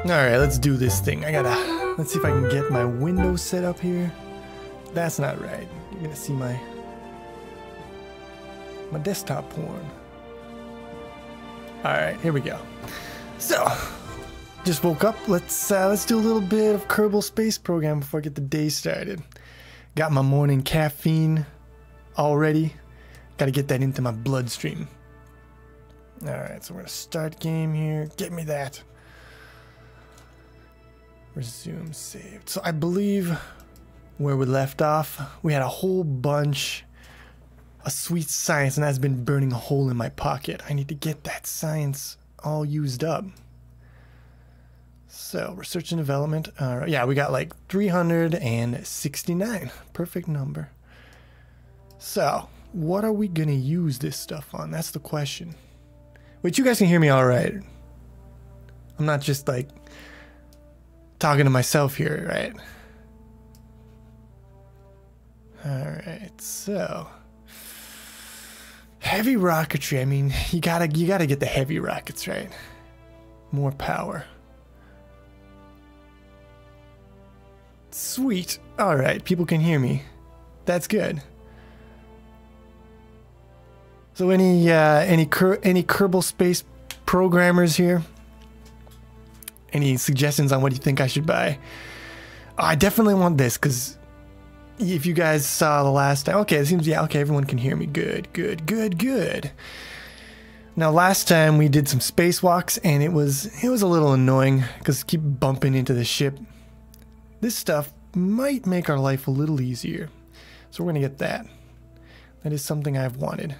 Alright, let's do this thing. Let's see if I can get my window set up here. That's not right. You're gonna see my desktop porn. Alright, here we go. So, just woke up. Let's do a little bit of Kerbal Space Program before I get the day started. Got my morning caffeine already. Gotta get that into my bloodstream. Alright, so we're gonna start game here. Get me that. Resume saved. So I believe where we left off, we had a whole bunch of sweet science, and that's been burning a hole in my pocket. I need to get that science all used up. So research and development. Yeah, we got like 369. Perfect number. So what are we gonna use this stuff on? That's the question. Wait, you guys can hear me all right? I'm not just like talking to myself here, right? Alright, so heavy rocketry. I mean, you gotta get the heavy rockets, right? More power. Sweet. Alright, people can hear me. That's good. So any Kerbal Space programmers here? Any suggestions on what you think I should buy? I definitely want this, because if you guys saw the last time... Okay, it seems... Yeah, okay, everyone can hear me. Good, good, good, good. Now, last time we did some spacewalks, and it was a little annoying, because keep bumping into the ship. This stuff might make our life a little easier. So we're going to get that. That is something I've wanted.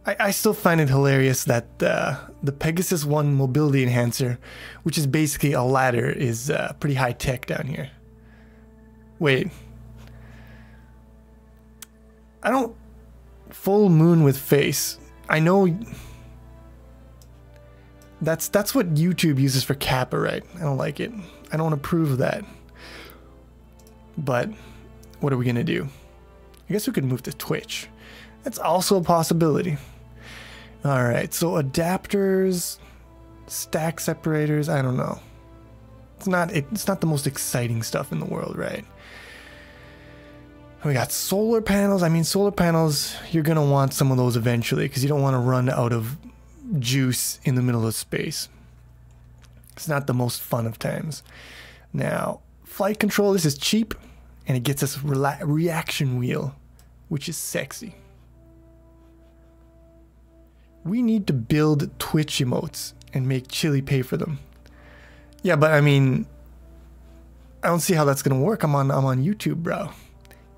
I still find it hilarious that the Pegasus 1 mobility enhancer, which is basically a ladder, is pretty high tech down here. Wait. I don't... Full moon with face. I know... That's what YouTube uses for Kappa, right? I don't like it. I don't approve of that. But what are we gonna do? I guess we could move to Twitch. That's also a possibility. All right, so adapters, stack separators, I don't know. It's not the most exciting stuff in the world, right? We got solar panels. I mean, solar panels, you're gonna want some of those eventually because you don't want to run out of juice in the middle of space. It's not the most fun of times. Now, flight control, this is cheap, and it gets us reaction wheel, which is sexy. We need to build Twitch emotes and make Chili pay for them. Yeah, but I mean, I don't see how that's gonna work. I'm on YouTube, bro.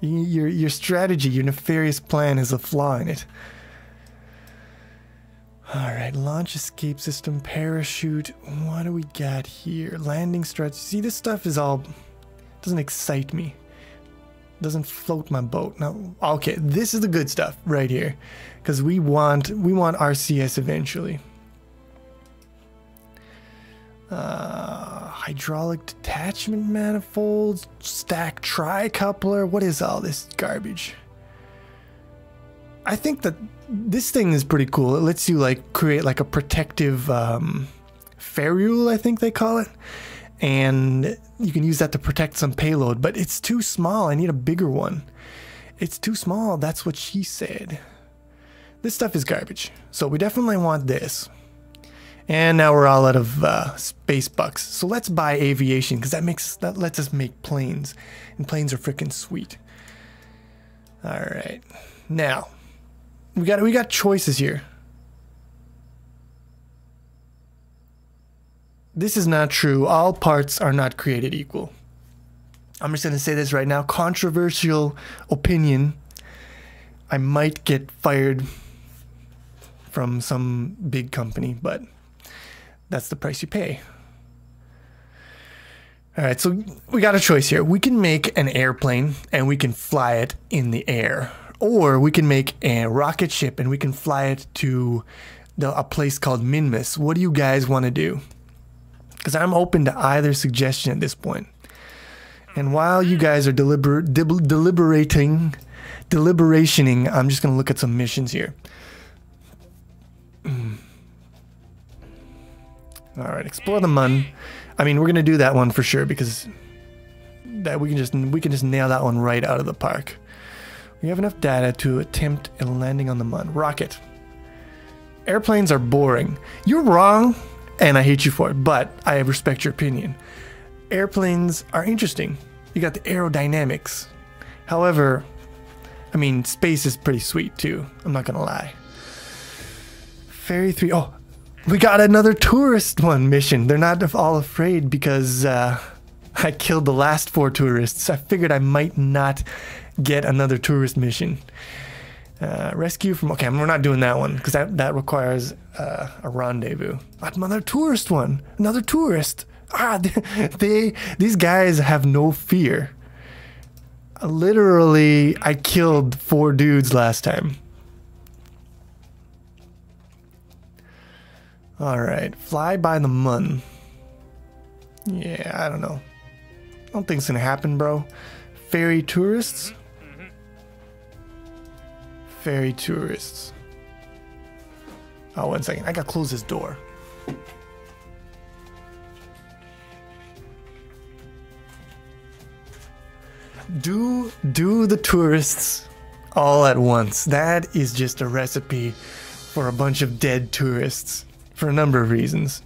Your strategy, your nefarious plan has a flaw in it. Alright, launch escape system, parachute. What do we got here? Landing strategy. See, this stuff is all... doesn't excite me. Doesn't float my boat. Now, okay, this is the good stuff right here. Because we want RCS eventually. Hydraulic detachment manifolds, stack tri-coupler. What is all this garbage? I think that this thing is pretty cool. It lets you like create like a protective ferrule, I think they call it. And you can use that to protect some payload, but it's too small. I need a bigger one. It's too small. That's what she said. This stuff is garbage. So we definitely want this. And now we're all out of space bucks. So let's buy aviation because that lets us make planes. And planes are freaking sweet. All right. Now, we got choices here. This is not true. All parts are not created equal. I'm just going to say this right now. Controversial opinion. I might get fired from some big company, but that's the price you pay. All right, so we got a choice here. We can make an airplane and we can fly it in the air. Or we can make a rocket ship and we can fly it to a place called Minmus. What do you guys want to do? Because I'm open to either suggestion at this point. And while you guys are deliberationing, I'm just going to look at some missions here. All right, explore the Mun. I mean, we're going to do that one for sure because that we can just nail that one right out of the park. We have enough data to attempt a landing on the Mun. Rocket. Airplanes are boring. You're wrong, and I hate you for it, but I respect your opinion. Airplanes are interesting. You got the aerodynamics. However, I mean, space is pretty sweet too. I'm not gonna lie. Ferry 3. Oh, we got another tourist one mission. They're not all afraid because I killed the last 4 tourists. I figured I might not get another tourist mission. Rescue from... Okay, we're not doing that one because that requires a rendezvous. Another tourist one. Another tourist. These guys have no fear. Literally, I killed 4 dudes last time. Alright, fly by the Mun. Yeah, I don't know. I don't think it's gonna happen, bro. Ferry tourists? Ferry tourists. Oh, 1 second. I gotta close this door. Do the tourists all at once. That is just a recipe for a bunch of dead tourists for a number of reasons.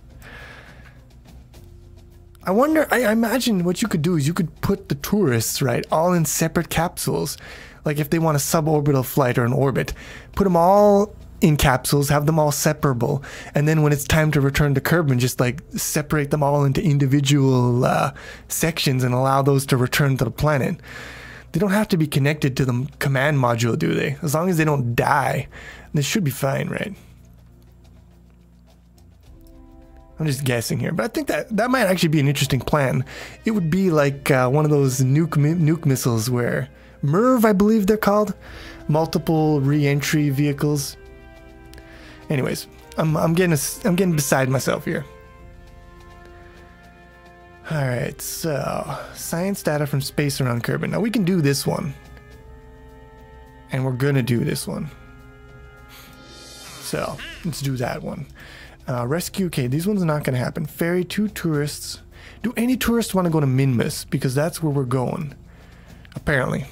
I wonder, I imagine what you could do is you could put the tourists, right, all in separate capsules. Like if they want a suborbital flight or an orbit, put them all in capsules, have them all separable, and then when it's time to return to Kerbin, just like separate them all into individual sections and allow those to return to the planet. They don't have to be connected to the command module, do they? As long as they don't die, they should be fine, right? I'm just guessing here, but I think that might actually be an interesting plan. It would be like one of those nuke missiles where MERV, I believe they're called, multiple re-entry vehicles. Anyways, I'm getting beside myself here. Alright, so science data from space around Kerbin. Now we can do this one. And we're gonna do this one. So, let's do that one. Rescue, okay, these ones are not gonna happen. Ferry 2 tourists. Do any tourists want to go to Minmus? Because that's where we're going. Apparently.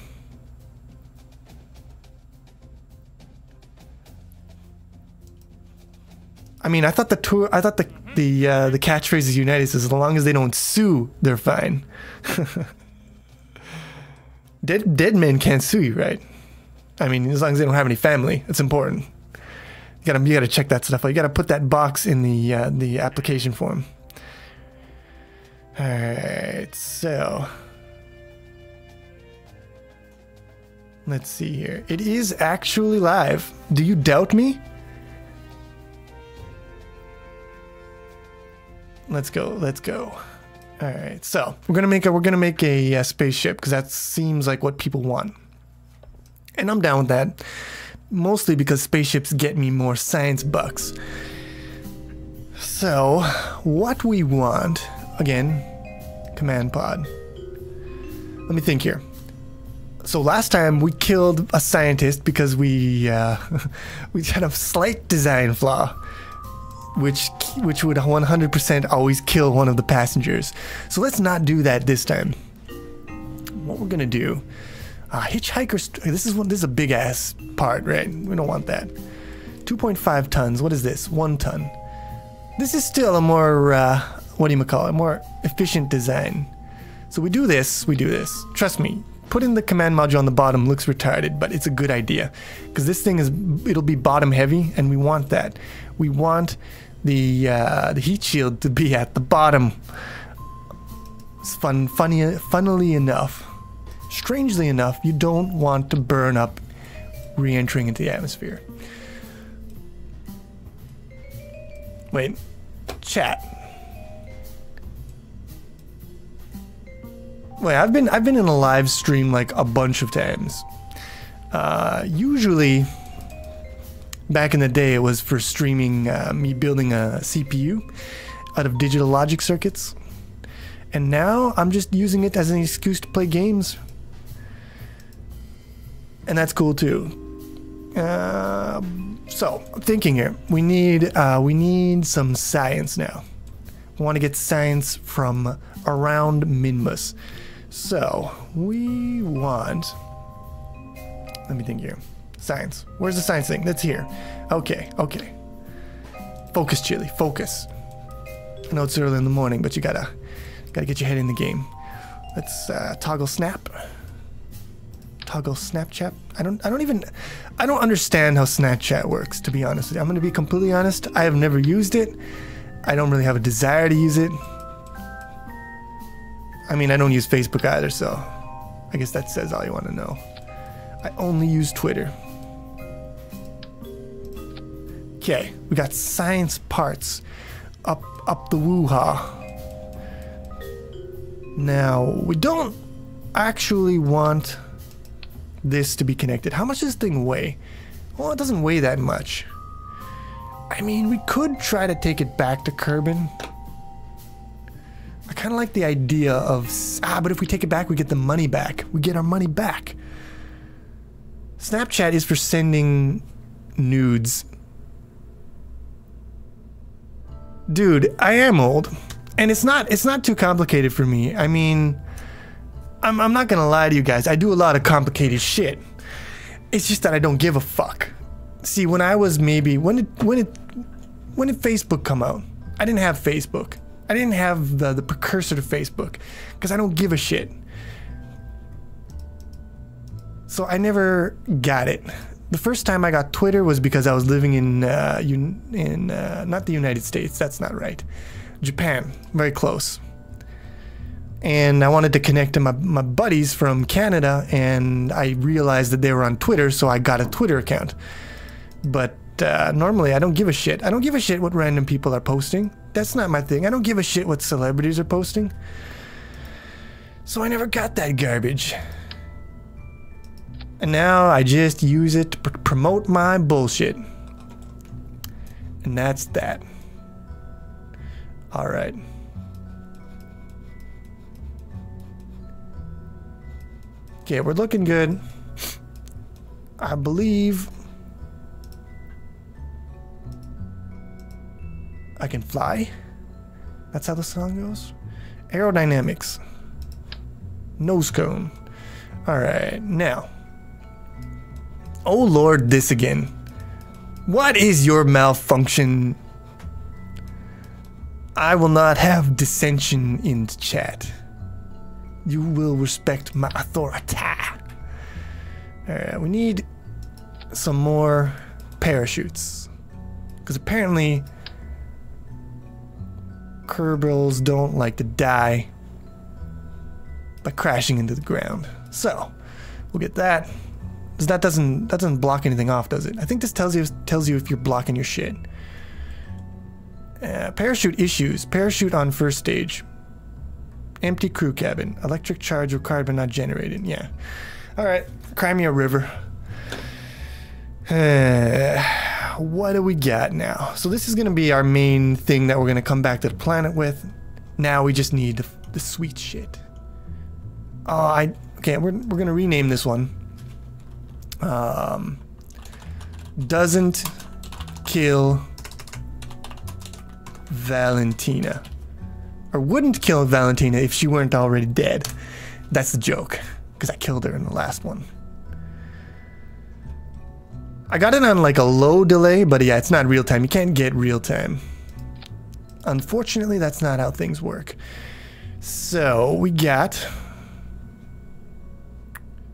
I mean, I thought the catchphrase is United says as long as they don't sue, they're fine. Dead men can't sue you, right? I mean, as long as they don't have any family, it's important. You gotta check that stuff out. You gotta put that box in the application form. All right, so let's see here. It is actually live. Do you doubt me? Let's go. Let's go. All right, so we're gonna make a spaceship because that seems like what people want, and I'm down with that. Mostly because spaceships get me more science bucks. So, what we want, again, command pod. Let me think here. So last time we killed a scientist because we we had a slight design flaw, which would 100% always kill one of the passengers. So let's not do that this time. What we're gonna do. Hitchhiker's. This is a big ass part, right? We don't want that. 2.5 tons. What is this? 1 ton. This is still a more what do you call it? More efficient design. So we do this. We do this. Trust me. Putting the command module on the bottom looks retarded, but it's a good idea because this thing it'll be bottom heavy, and we want that. We want the heat shield to be at the bottom. It's funnily enough. Strangely enough, you don't want to burn up re-entering into the atmosphere. Wait, chat. Wait, I've been in a live stream like a bunch of times. Usually, back in the day, it was for streaming me building a CPU out of digital logic circuits, and now I'm just using it as an excuse to play games. And that's cool too. So I'm thinking here, we need some science now. We want to get science from around Minmus. So we want. Let me think here. Science. Where's the science thing? That's here. Okay. Okay. Focus, Chili. Focus. I know it's early in the morning, but you gotta get your head in the game. Let's toggle snap. Toggle Snapchat. I don't understand how Snapchat works, to be honest with you. I'm gonna be completely honest. I have never used it. I don't really have a desire to use it. I mean, I don't use Facebook either, so I guess that says all you want to know. I only use Twitter. Okay, we got science parts up the woo-ha. Now, we don't actually want this to be connected. How much does this thing weigh? Well, it doesn't weigh that much. I mean, we could try to take it back to Kerbin. I kind of like the idea of, but if we take it back, we get the money back. We get our money back. Snapchat is for sending nudes. Dude, I am old, and it's not too complicated for me. I mean, I'm not gonna lie to you guys. I do a lot of complicated shit. It's just that I don't give a fuck. See, when I was maybe when did Facebook come out? I didn't have Facebook. I didn't have the precursor to Facebook because I don't give a shit. So I never got it. The first time I got Twitter was because I was living in not the United States. That's not right. Japan, very close. And I wanted to connect to my buddies from Canada, and I realized that they were on Twitter, so I got a Twitter account. But normally I don't give a shit. I don't give a shit what random people are posting. That's not my thing. I don't give a shit what celebrities are posting. So I never got that garbage. And now I just use it to promote my bullshit. And that's that. Alright. Okay, we're looking good. I believe I can fly. That's how the song goes. Aerodynamics. Nose cone. Alright, now. Oh Lord, this again. What is your malfunction? I will not have dissension in the chat. You will respect my authority. Alright, we need some more parachutes. Because apparently Kerbals don't like to die by crashing into the ground. So, we'll get that. Because that doesn't block anything off, does it? I think this tells you if you're blocking your shit. Parachute issues. Parachute on first stage. Empty crew cabin. Electric charge required but not generated. Yeah. Alright. Crimea River. What do we got now? So this is going to be our main thing that we're going to come back to the planet with. Now we just need the sweet shit. Okay, we're going to rename this one. Doesn't kill Valentina. Or wouldn't kill Valentina if she weren't already dead. That's the joke. Because I killed her in the last one. I got it on like a low delay, but yeah, it's not real time. You can't get real time. Unfortunately, that's not how things work. So, we got...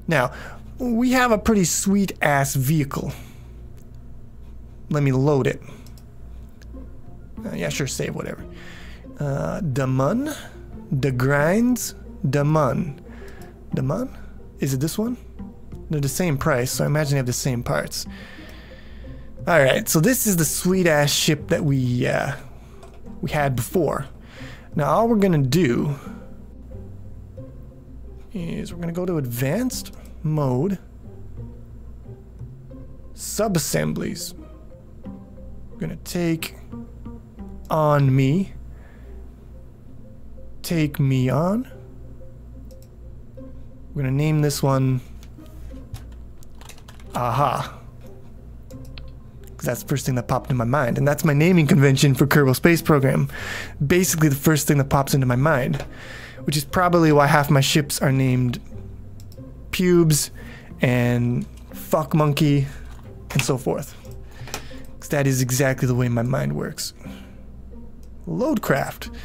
Now, we have a pretty sweet ass vehicle. Let me load it. Yeah, sure, save whatever. Damun? The Grinds? Damun. Damun? Is it this one? They're the same price, so I imagine they have the same parts. Alright, so this is the sweet ass ship that we had before. Now all we're gonna do is we're gonna go to advanced mode, sub-assemblies. We're gonna take on me, take me on. We're gonna name this one Aha. Because that's the first thing that popped in my mind. And that's my naming convention for Kerbal Space Program. Basically the first thing that pops into my mind. Which is probably why half my ships are named Pubes and Fuck Monkey and so forth. Because that is exactly the way my mind works. Loadcraft.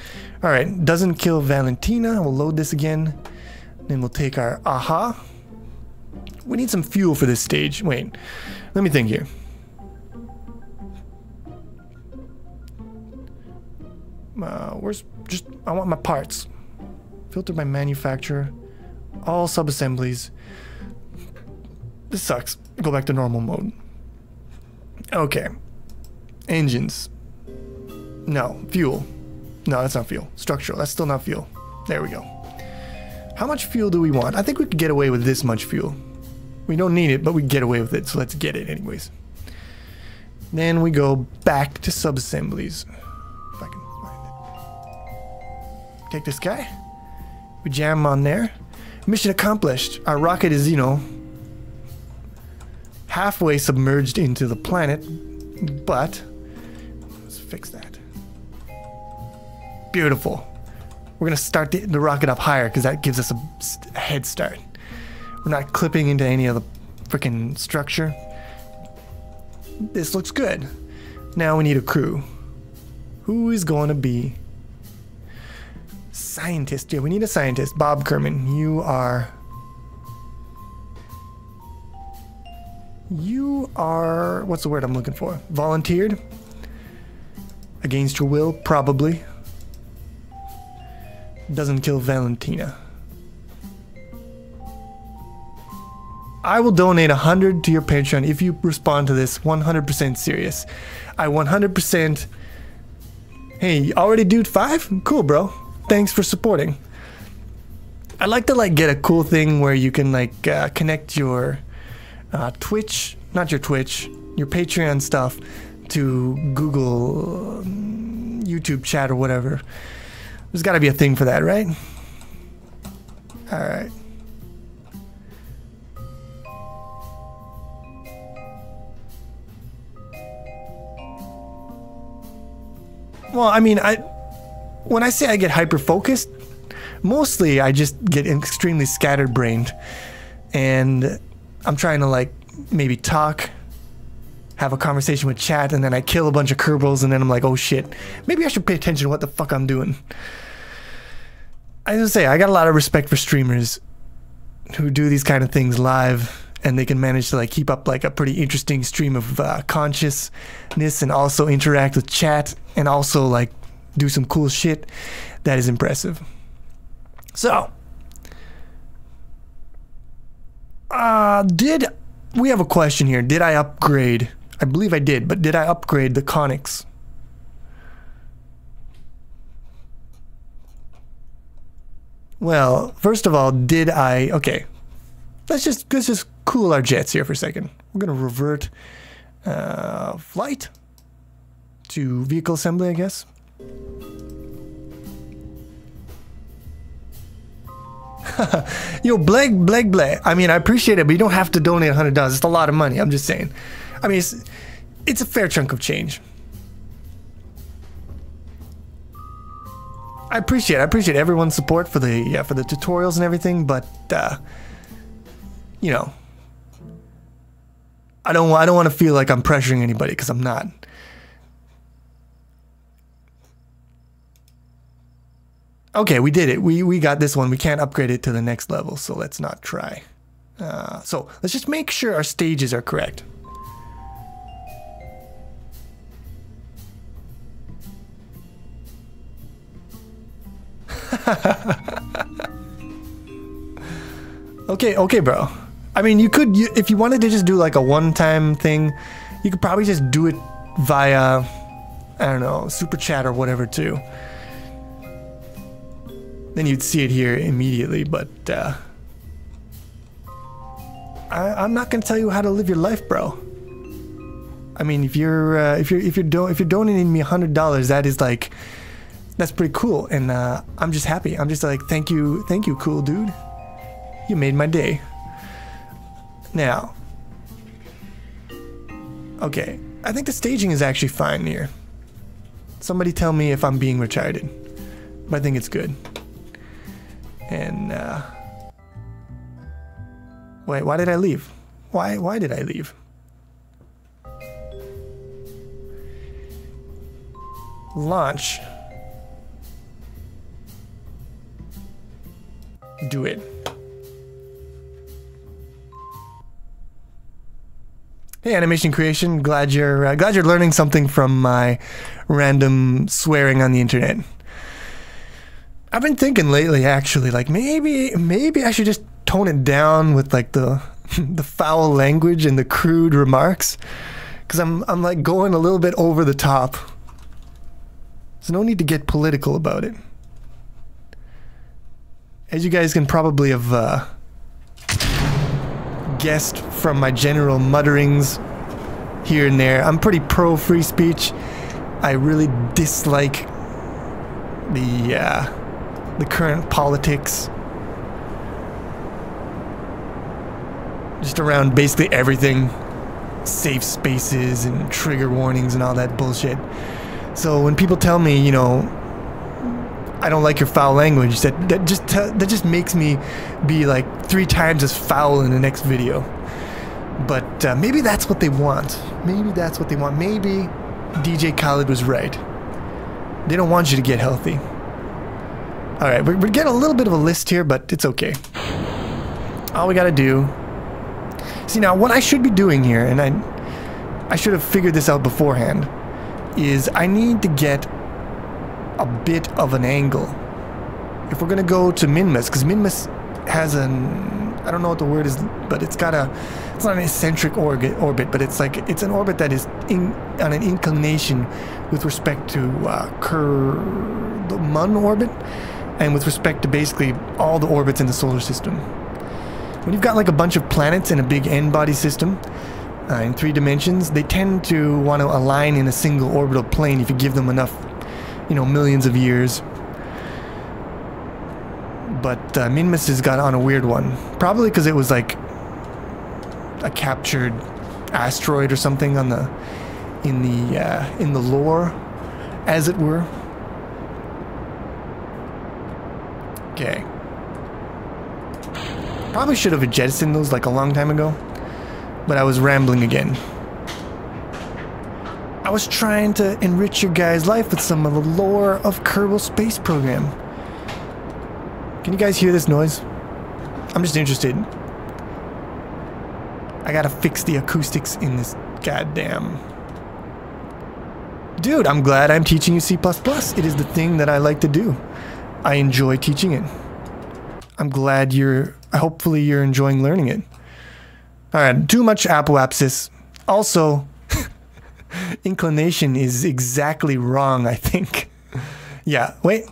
Alright, doesn't kill Valentina. We'll load this again. Then we'll take our Aha. We need some fuel for this stage. Wait, let me think here. I want my parts. Filter by manufacturer. All sub-assemblies. This sucks. Go back to normal mode. Okay. Engines. No. Fuel. No, that's not fuel. Structural. That's still not fuel. There we go. How much fuel do we want? I think we could get away with this much fuel. We don't need it, but we can get away with it, so let's get it anyways. Then we go back to sub-assemblies. If I can find it. Take this guy. We jam him on there. Mission accomplished. Our rocket is, you know, halfway submerged into the planet, but let's fix that. Beautiful. We're gonna start the rocket up higher because that gives us a head start. We're not clipping into any of the freaking structure. This looks good. Now we need a crew. Who is going to be? Scientist. Yeah, we need a scientist. Bob Kerman. You are, what's the word I'm looking for? Volunteered? Against your will? Probably. Doesn't kill Valentina. I will donate 100 to your Patreon if you respond to this 100% serious. I 100%... Hey, already dude 5? Cool, bro. Thanks for supporting. I'd like to like get a cool thing where you can like connect your Twitch, not your Twitch, your Patreon stuff to Google YouTube chat or whatever. There's got to be a thing for that, right? Alright. Well, I mean, when I say I get hyper-focused, mostly I just get extremely scattered-brained. And I'm trying to, like, maybe talk, have a conversation with chat, and then I kill a bunch of Kerbals, and then I'm like, oh shit, maybe I should pay attention to what the fuck I'm doing. I just say, I got a lot of respect for streamers who do these kind of things live, and they can manage to like keep up like a pretty interesting stream of consciousness, and also interact with chat, and also like do some cool shit. That is impressive. So, we have a question here. Did I upgrade? I believe I did, but did I upgrade the conics? Well, first of all, did I? Okay, let's just cool our jets here for a second. We're gonna revert flight to vehicle assembly, I guess. Yo, bleg. I mean, I appreciate it, but you don't have to donate $100. It's a lot of money. I'm just saying. I mean, it's a fair chunk of change. I appreciate everyone's support for the tutorials and everything, but you know, I don't want to feel like I'm pressuring anybody, because I'm not. Okay, we did it. We got this one. We can't upgrade it to the next level, so let's not try. So let's just make sure our stages are correct. Okay, bro. I mean, if you wanted to just do like a one-time thing, you could probably just do it via, I don't know, super chat or whatever too. Then you'd see it here immediately. But I'm not gonna tell you how to live your life, bro. I mean, if you're donating me $100, that is like, that's pretty cool, and I'm just happy. I'm just like, thank you, cool dude. You made my day. Now, okay, I think the staging is actually fine here. Somebody tell me if I'm being retarded, but I think it's good. And wait, why did I leave? Why did I leave? Launch. Do it. Hey, animation creation. Glad you're learning something from my random swearing on the internet. I've been thinking lately, actually, like maybe I should just tone it down with like the the foul language and the crude remarks, because I'm like going a little bit over the top. So no need to get political about it. As you guys can probably have guessed from my general mutterings here and there, I'm pretty pro free speech. I really dislike the current politics just around basically everything, safe spaces and trigger warnings and all that bullshit. So when people tell me, you know, I don't like your foul language, that just makes me be like 3 times as foul in the next video. But maybe that's what they want. Maybe that's what they want. Maybe DJ Khaled was right. They don't want you to get healthy. All right, we're getting a little bit of a list here, but it's okay. All we gotta do. See, now what I should be doing here, and I should have figured this out beforehand, is I need to get a bit of an angle. If we're gonna go to Minmus, because Minmus has I don't know what the word is, but it's not an eccentric orbit, but it's an orbit that is on an inclination with respect to the Mun orbit, and with respect to basically all the orbits in the solar system. When you've got like a bunch of planets in a big N-body system, in 3 dimensions, they tend to want to align in a single orbital plane if you give them enough, you know, millions of years. But Minmus has got on a weird one, probably because it was like a captured asteroid or something on in the lore, as it were. Okay. Probably should have jettisoned those like a long time ago, but I was rambling again. I was trying to enrich your guys' life with some of the lore of Kerbal Space Program. Can you guys hear this noise? I'm just interested. I gotta fix the acoustics in this goddamn... Dude, I'm glad I'm teaching you C++. It is the thing that I like to do. I enjoy teaching it. I'm glad hopefully you're enjoying learning it. Alright, too much apoapsis. Also, inclination is exactly wrong, I think. Yeah, wait.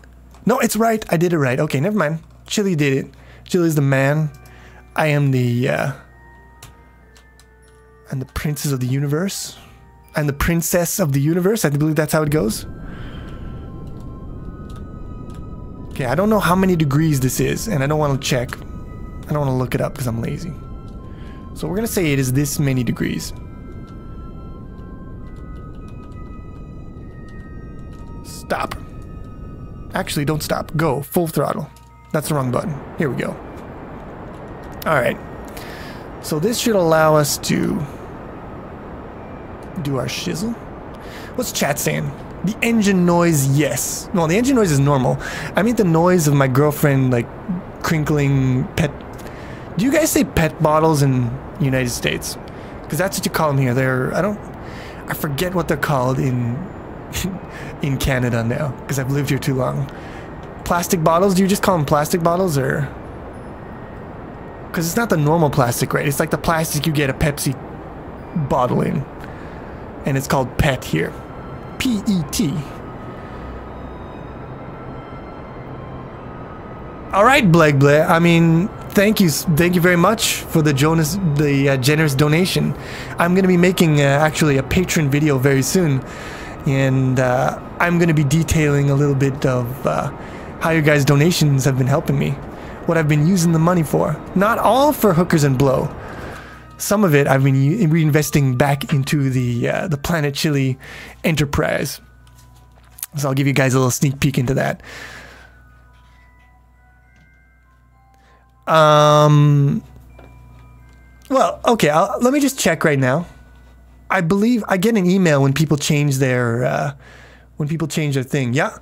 No, it's right. I did it right. Okay, never mind. Chili did it. Chili's the man. I am the, I'm the princess of the universe. I'm the princess of the universe. I believe that's how it goes. Okay, I don't know how many degrees this is, and I don't want to check. I don't want to look it up because I'm lazy. So we're going to say it is this many degrees. Stop. Actually, don't stop. Go. Full throttle. That's the wrong button. Here we go. Alright. So this should allow us to do our shizzle. What's chat saying? The engine noise, yes. No, the engine noise is normal. I mean the noise of my girlfriend, like, crinkling pet... Do you guys say pet bottles in the United States? Because that's what you call them here. They're... I forget what they're called in... in Canada now, because I've lived here too long. Plastic bottles? Do you just call them plastic bottles, or... Because it's not the normal plastic, right? It's like the plastic you get a Pepsi bottle in. And it's called PET here. P-E-T. Alright, Bleg Bleh. I mean, thank you very much for the generous donation. I'm going to be making actually a patron video very soon. And I'm going to be detailing a little bit of how your guys' donations have been helping me. What I've been using the money for. Not all for hookers and blow. Some of it I've been reinvesting back into the Planet Chili enterprise. So I'll give you guys a little sneak peek into that. Well, okay, let me just check right now. I believe I get an email when people change their thing. Yeah.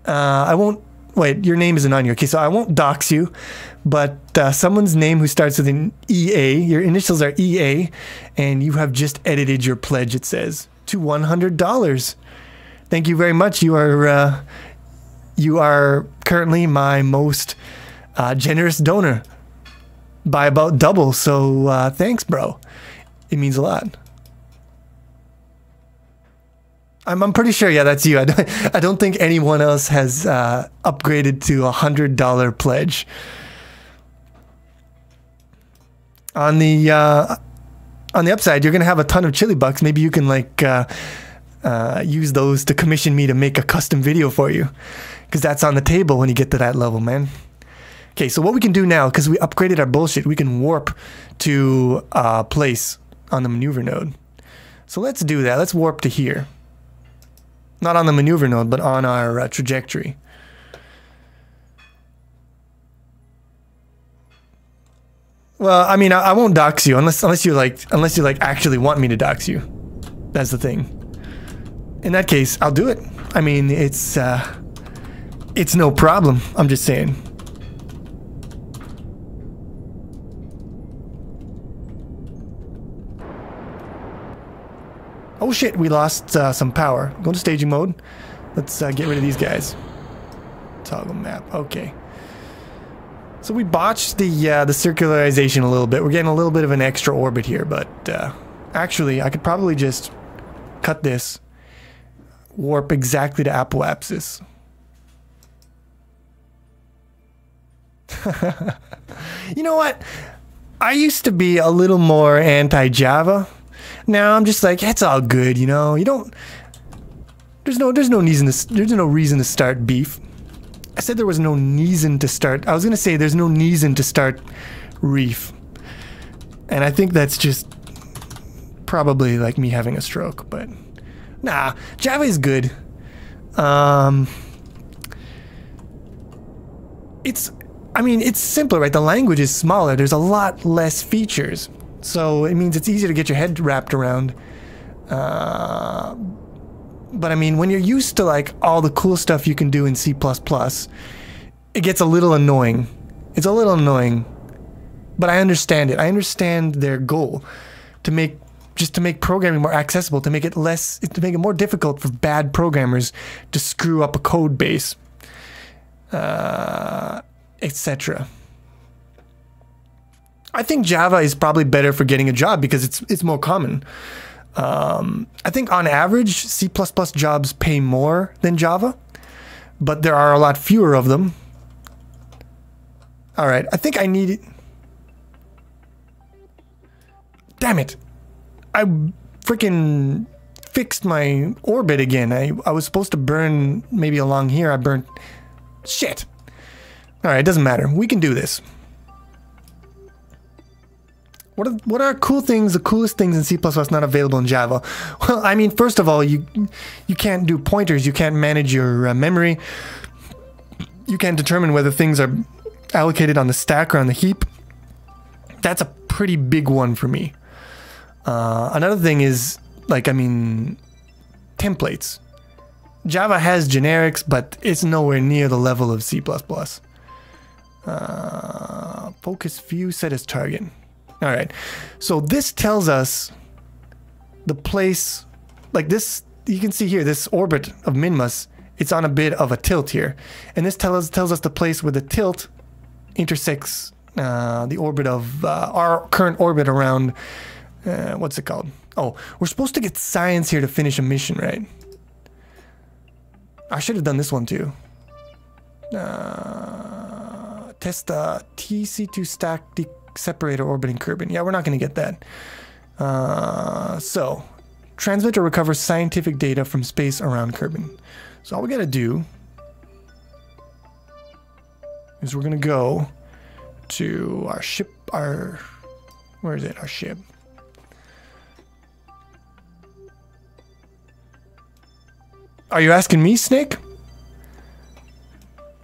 I won't... Wait, your name isn't on here. Okay, so I won't dox you, but someone's name who starts with an EA, your initials are EA, and you have just edited your pledge, it says, to $100. Thank you very much. You are currently my most generous donor by about double, so thanks, bro. It means a lot. I'm pretty sure, yeah, that's you. I don't think anyone else has upgraded to $100 pledge. On the upside, you're gonna have a ton of chili bucks. Maybe you can like use those to commission me to make a custom video for you, because that's on the table when you get to that level, man. Okay, so what we can do now, because we upgraded our bullshit, we can warp to a place on the maneuver node. So let's do that. Let's warp to here. Not on the maneuver node, but on our trajectory. Well, I mean, I won't dox you unless you actually want me to dox you. That's the thing. In that case, I'll do it. I mean, it's no problem. I'm just saying. Oh shit, we lost some power. Go to staging mode. Let's get rid of these guys. Toggle map. Okay. So we botched the circularization a little bit. We're getting a little bit of an extra orbit here, but actually, I could probably just cut this. Warp exactly to apoapsis. You know what? I used to be a little more anti-Java. Now I'm just like, it's all good, you know. You don't. There's no reason to start beef. I said there was no reason to start. I was gonna say there's no reason to start reef, and I think that's just probably like me having a stroke. But nah, Java is good. I mean, it's simpler, right? The language is smaller. There's a lot less features. So it means it's easier to get your head wrapped around. But I mean, when you're used to like all the cool stuff you can do in C++, it gets a little annoying. It's a little annoying, but I understand it. I understand their goal to make programming more accessible, to make it more difficult for bad programmers to screw up a code base, etc. I think Java is probably better for getting a job because it's more common. I think on average, C++ jobs pay more than Java, but there are a lot fewer of them. All right, I think I need it. Damn it. I freaking fixed my orbit again. I was supposed to burn maybe along here. I burned... Shit. All right, it doesn't matter. We can do this. What are cool things, the coolest things in C++ not available in Java? Well, I mean, first of all, you can't do pointers. You can't manage your memory. You can't determine whether things are allocated on the stack or on the heap. That's a pretty big one for me. Another thing is, like, I mean, templates. Java has generics, but it's nowhere near the level of C++. Focus view set as target. All right, so this tells us the place, like this, you can see here, this orbit of Minmus, it's on a bit of a tilt here. And this tells us the place where the tilt intersects the orbit of our current orbit around, what's it called? Oh, we're supposed to get science here to finish a mission, right? I should have done this one too. Test the TC2 stack separator orbiting Kerbin. Yeah, we're not going to get that. So, transmit or recover scientific data from space around Kerbin. So all we got to do is we're going to go to our ship, where is it? Our ship. Are you asking me, Snake?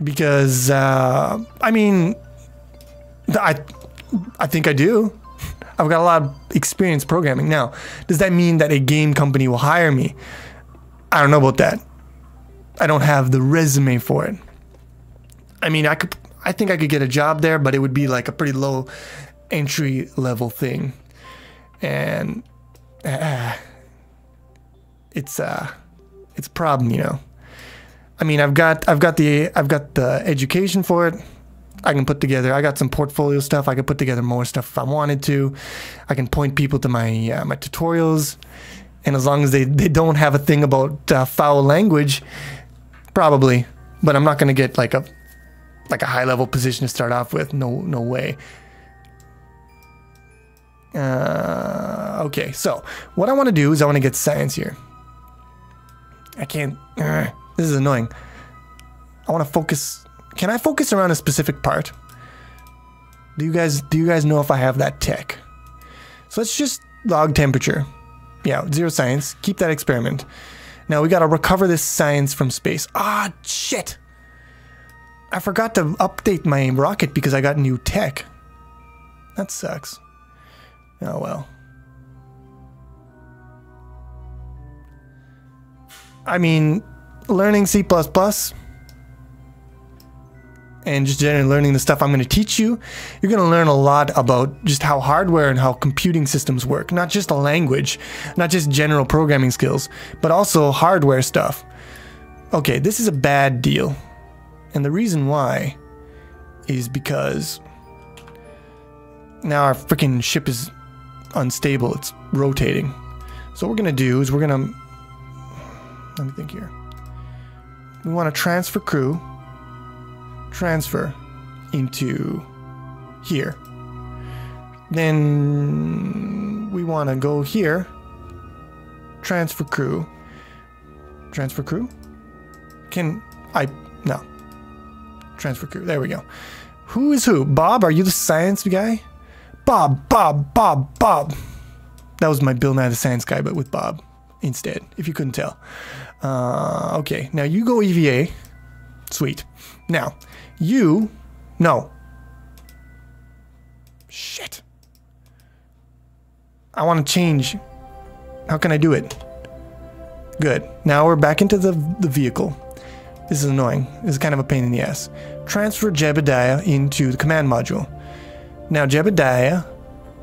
Because, I mean, I think I do. I've got a lot of experience programming. Now, does that mean that a game company will hire me? I don't know about that. I don't have the resume for it. I mean, I think I could get a job there, but it would be like a pretty low entry level thing. And it's a problem, you know. I mean, I've got the education for it. I can put together, I got some portfolio stuff. I could put together more stuff if I wanted to. I can point people to my my tutorials. And as long as they don't have a thing about foul language, probably. But I'm not going to get like a high level position to start off with. No way. Okay, so what I want to do is I want to get science here. I can't. This is annoying. I want to focus. Can I focus around a specific part? Do you guys know if I have that tech? So let's just log temperature. Yeah, 0 science. Keep that experiment. Now we gotta recover this science from space. Ah, shit! I forgot to update my rocket because I got new tech. That sucks. Oh well. I mean, learning C++ and just generally learning the stuff I'm going to teach you, you're going to learn a lot about just how hardware and how computing systems work. Not just a language, not just general programming skills, but also hardware stuff. Okay, this is a bad deal. And the reason why is because now our freaking ship is unstable. It's rotating. So what we're going to do is we're going to... Let me think here. We want to transfer crew. Transfer into here. Then we want to go here. Transfer crew. Transfer crew? No. Transfer crew. There we go. Who is who? Bob, are you the science guy? Bob. That was my Bill Nye the Science Guy, but with Bob instead, if you couldn't tell. Okay, now you go EVA. Sweet. Now, you... No. Shit. I want to change. How can I do it? Good. Now we're back into the vehicle. This is annoying. This is kind of a pain in the ass. Transfer Jebediah into the command module. Now Jebediah,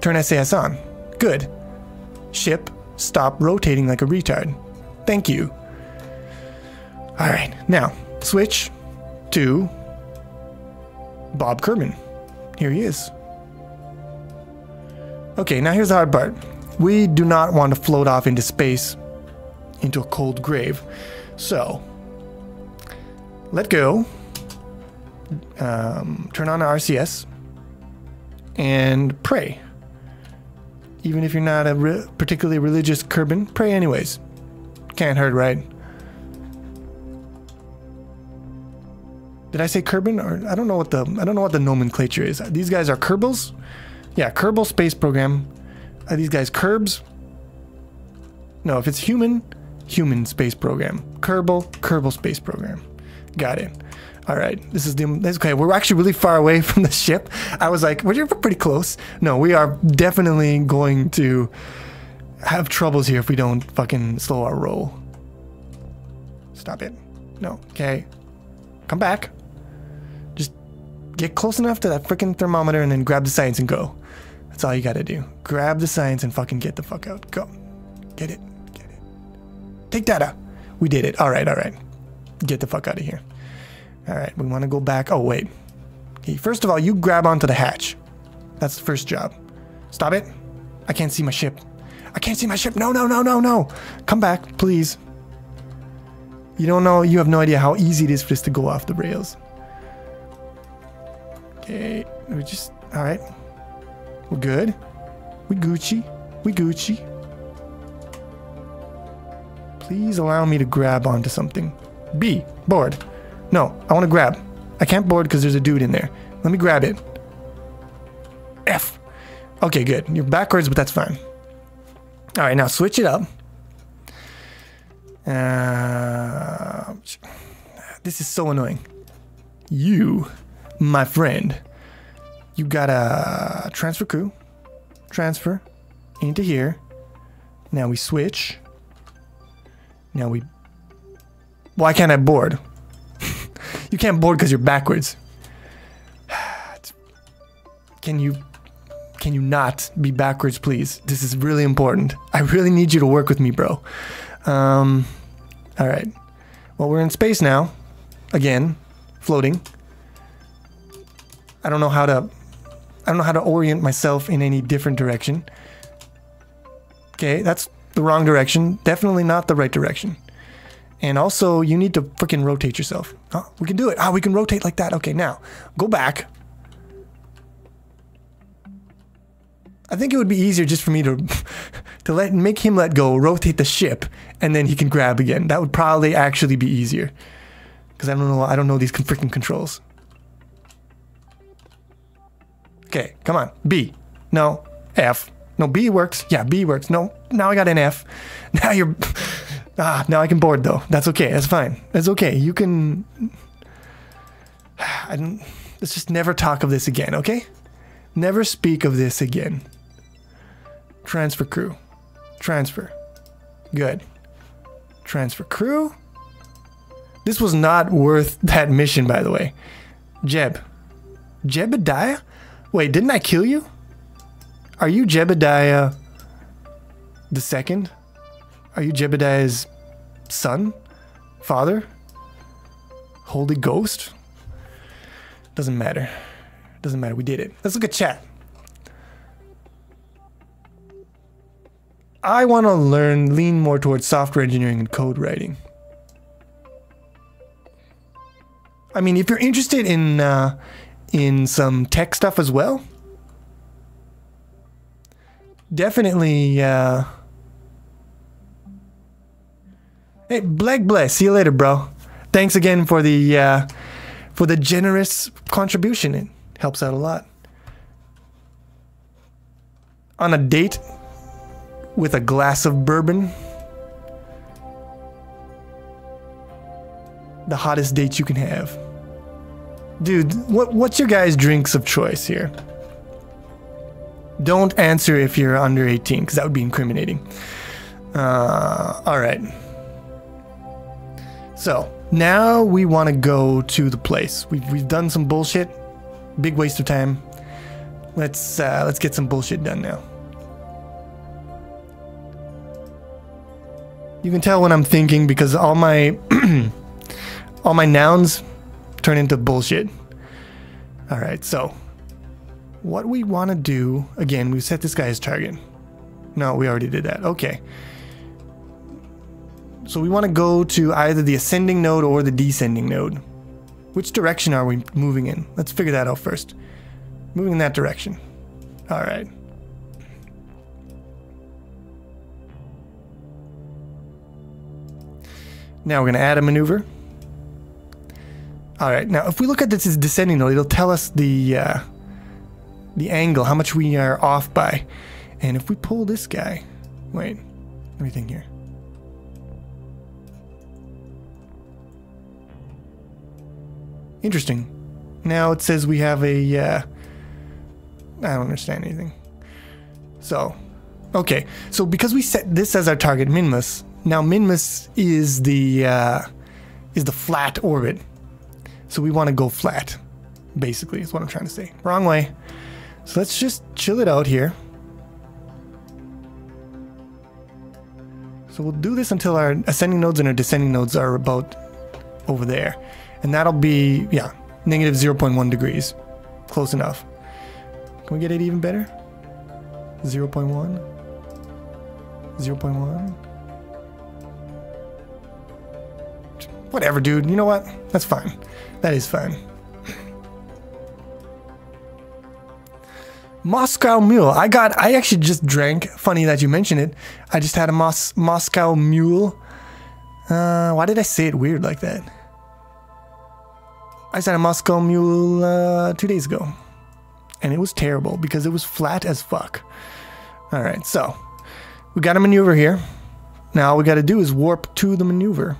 turn SAS on. Good. Ship, stop rotating like a retard. Thank you. Alright, now switch to Bob Kerman. Here he is. Okay, now here's the hard part. We do not want to float off into space, into a cold grave. So, let go. Turn on RCS. And pray. Even if you're not a particularly religious Kerbin, pray anyways. Can't hurt, right? Did I say Kerbin? Or I don't know what the nomenclature is. These guys are Kerbals? Yeah, Kerbal Space Program. Are these guys Kerbs? No, if it's human Space Program. Kerbal Space Program. Got it. All right, that's okay. We're actually really far away from the ship. I was like, we're pretty close. No, we are definitely going to have troubles here if we don't fucking slow our roll. Stop it. No, okay. Come back. Just get close enough to that freaking thermometer and then grab the science and go. That's all you gotta do. Grab the science and fucking get the fuck out. Go. Get it. Get it. Take data. We did it. All right, all right. Get the fuck out of here. All right, we want to go back. Oh, wait. Okay, first of all, you grab onto the hatch. That's the first job. Stop it. I can't see my ship. I can't see my ship. No, no, no, no, no. Come back, please. You don't know. You have no idea how easy it is for this to go off the rails. Okay, we just... All right. We're good. We Gucci. We Gucci. Please allow me to grab onto something. B. Board. No, I want to grab. I can't board because there's a dude in there. Let me grab it. F. Okay, good. You're backwards, but that's fine. All right, now switch it up. This is so annoying. You, my friend, you gotta transfer crew. Transfer into here. Now we switch. Now we... Why can't I board? You can't board because you're backwards. Can you not be backwards, please? This is really important. I really need you to work with me, bro. All right. Well, we're in space now. Again, floating. I don't know how to orient myself in any different direction. Okay, that's the wrong direction. Definitely not the right direction. And also, you need to freaking rotate yourself. Oh, we can do it. Ah, we can rotate like that. Okay, now, go back. I think it would be easier just for me to make him let go, rotate the ship, and then he can grab again. That would probably actually be easier. Because I don't know these freaking controls. Okay, come on. B. No. F. No, B works. Yeah, B works. No, now I got an F. Now you're... now I can board though. That's okay. That's fine. That's okay. You can... Let's just never talk of this again, okay? Never speak of this again. Transfer crew. Transfer. Good. Transfer crew. This was not worth that mission, by the way. Jebediah? Wait, didn't I kill you? Are you Jebediah the second? Are you Jebediah's son? Father? Holy Ghost? Doesn't matter. Doesn't matter. We did it. Let's look at chat. I want to lean more towards software engineering and code writing. I mean, if you're interested in some tech stuff as well, definitely. Hey, Bleg bless. See you later, bro. Thanks again for the generous contribution. It helps out a lot. On a date with a glass of bourbon. the hottest dates you can have. Dude, what's your guys' drinks of choice here? Don't answer if you're under 18, because that would be incriminating. Alright. So, now we want to go to the place. We've done some bullshit. Big waste of time. Let's get some bullshit done now. You can tell when I'm thinking because all my all my nouns turn into bullshit. Alright, so what we want to do, again, we set this guy as target. No, we already did that. Okay. So we want to go to either the ascending node or the descending node. Which direction are we moving in? Let's figure that out first. Moving in that direction. Alright. Now we're going to add a maneuver. Alright, now if we look at this as descending node, it'll tell us the angle, how much we are off by. And if we pull this guy... Wait, let me think here. Interesting. Now it says we have a... I don't understand anything. So, okay. So because we set this as our target, Minmus, now Minmus is the flat orbit. So we want to go flat, basically, is what I'm trying to say. Wrong way. So let's just chill it out here. So we'll do this until our ascending nodes and our descending nodes are about over there. And that'll be, yeah, negative 0.1 degrees. Close enough. Can we get it even better? 0.1? 0.1? Whatever, dude. You know what? That's fine. That is fine. Moscow Mule. I actually just drank. Funny that you mention it. I just had a Moscow Mule. Why did I say it weird like that? I said a Moscow Mule 2 days ago. And it was terrible because it was flat as fuck. Alright, so we got a maneuver here. Now all we got to do is warp to the maneuver.